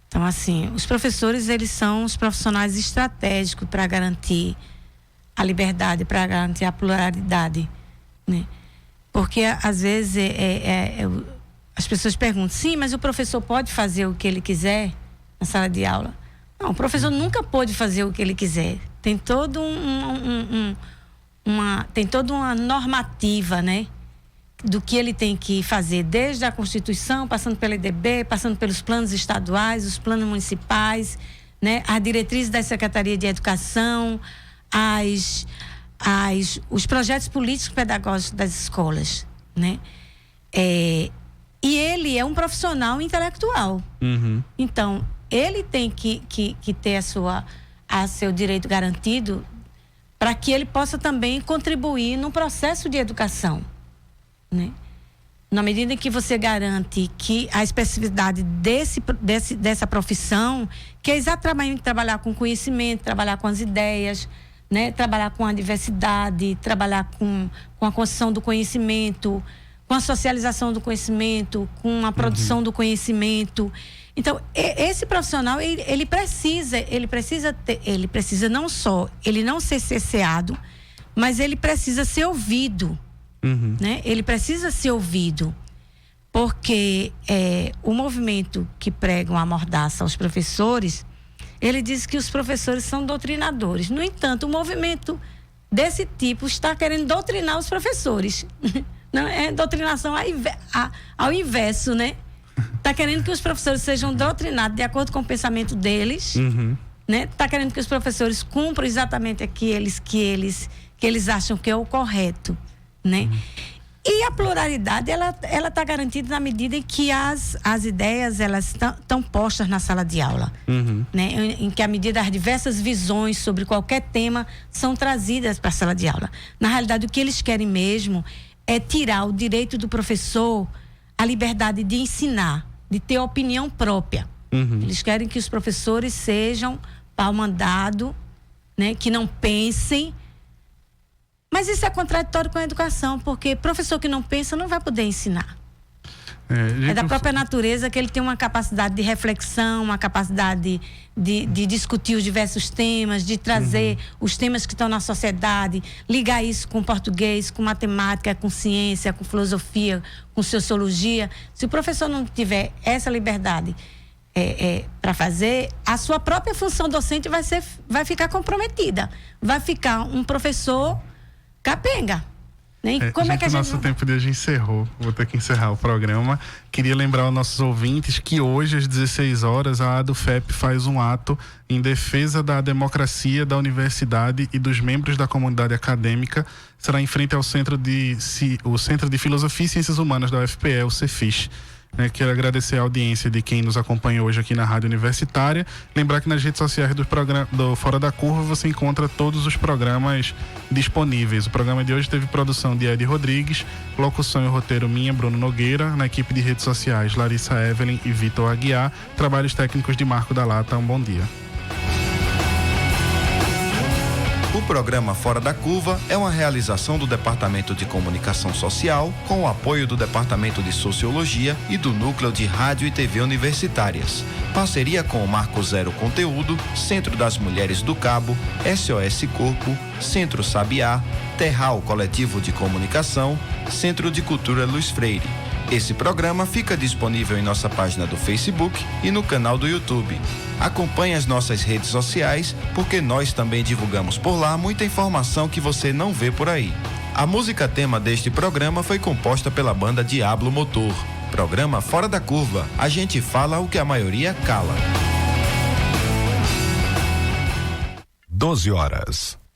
Então, assim, os professores, eles são os profissionais estratégicos para garantir a liberdade, para garantir a pluralidade, né? Porque, às vezes, as pessoas perguntam, sim, mas o professor pode fazer o que ele quiser na sala de aula? Não, o professor nunca pode fazer o que ele quiser. Tem toda uma normativa, né? Do que ele tem que fazer, desde a Constituição, passando pela EDB, passando pelos planos estaduais, os planos municipais, né? As diretrizes da Secretaria de Educação, os projetos políticos pedagógicos das escolas, né? E ele é um profissional intelectual. Então, ele tem que ter seu direito garantido para que ele possa também contribuir no processo de educação, né? Na medida em que você garante que a especificidade dessa profissão, que é exatamente trabalhar com conhecimento, trabalhar com as ideias, né? Trabalhar com a diversidade, trabalhar com a construção do conhecimento, com a socialização do conhecimento, com a produção do conhecimento. Então, esse profissional, ele precisa não só ele não ser cerceado, mas ele precisa ser ouvido. Né? Ele precisa ser ouvido, porque o movimento que prega uma mordaça aos professores, ele diz que os professores são doutrinadores. No entanto, o movimento desse tipo está querendo doutrinar os professores. Não é doutrinação ao inverso, né? Está querendo que os professores sejam doutrinados de acordo com o pensamento deles, né? Está querendo que os professores cumpram exatamente aqueles que eles acham que é o correto, né? E a pluralidade, ela está garantida na medida em que as ideias, elas estão postas na sala de aula, né? Em que, à medida, as diversas visões sobre qualquer tema são trazidas para a sala de aula. Na realidade, o que eles querem mesmo é tirar o direito do professor a liberdade de ensinar, de ter opinião própria. Eles querem que os professores sejam pau-mandado, né? Que não pensem. Mas isso é contraditório com a educação, porque professor que não pensa não vai poder ensinar. É da própria natureza que ele tem uma capacidade de reflexão, uma capacidade de discutir os diversos temas, de trazer os temas que estão na sociedade, ligar isso com português, com matemática, com ciência, com filosofia, com sociologia. Se o professor não tiver essa liberdade para fazer, a sua própria função docente vai ficar comprometida. Vai ficar um professor capenga. Como é que a gente... Nosso tempo de hoje encerrou. Vou ter que encerrar o programa. Queria lembrar aos nossos ouvintes que hoje, às 16 horas, a ADUFEP faz um ato em defesa da democracia da universidade e dos membros da comunidade acadêmica. Será em frente ao Centro de Filosofia e Ciências Humanas da UFPE, o CEFIS. Quero agradecer a audiência de quem nos acompanhou hoje aqui na Rádio Universitária. Lembrar que nas redes sociais do Fora da Curva você encontra todos os programas disponíveis. O programa de hoje teve produção de Edi Rodrigues, locução e roteiro minha, Bruno Nogueira, na equipe de redes sociais Larissa Evelyn e Vitor Aguiar, trabalhos técnicos de Marco da Lata. Um bom dia. O programa Fora da Curva é uma realização do Departamento de Comunicação Social, com o apoio do Departamento de Sociologia e do Núcleo de Rádio e TV Universitárias. Parceria com o Marco Zero Conteúdo, Centro das Mulheres do Cabo, SOS Corpo, Centro Sabiá, Terral Coletivo de Comunicação, Centro de Cultura Luiz Freire. Esse programa fica disponível em nossa página do Facebook e no canal do YouTube. Acompanhe as nossas redes sociais, porque nós também divulgamos por lá muita informação que você não vê por aí. A música tema deste programa foi composta pela banda Diablo Motor. Programa Fora da Curva. A gente fala o que a maioria cala. 12 horas.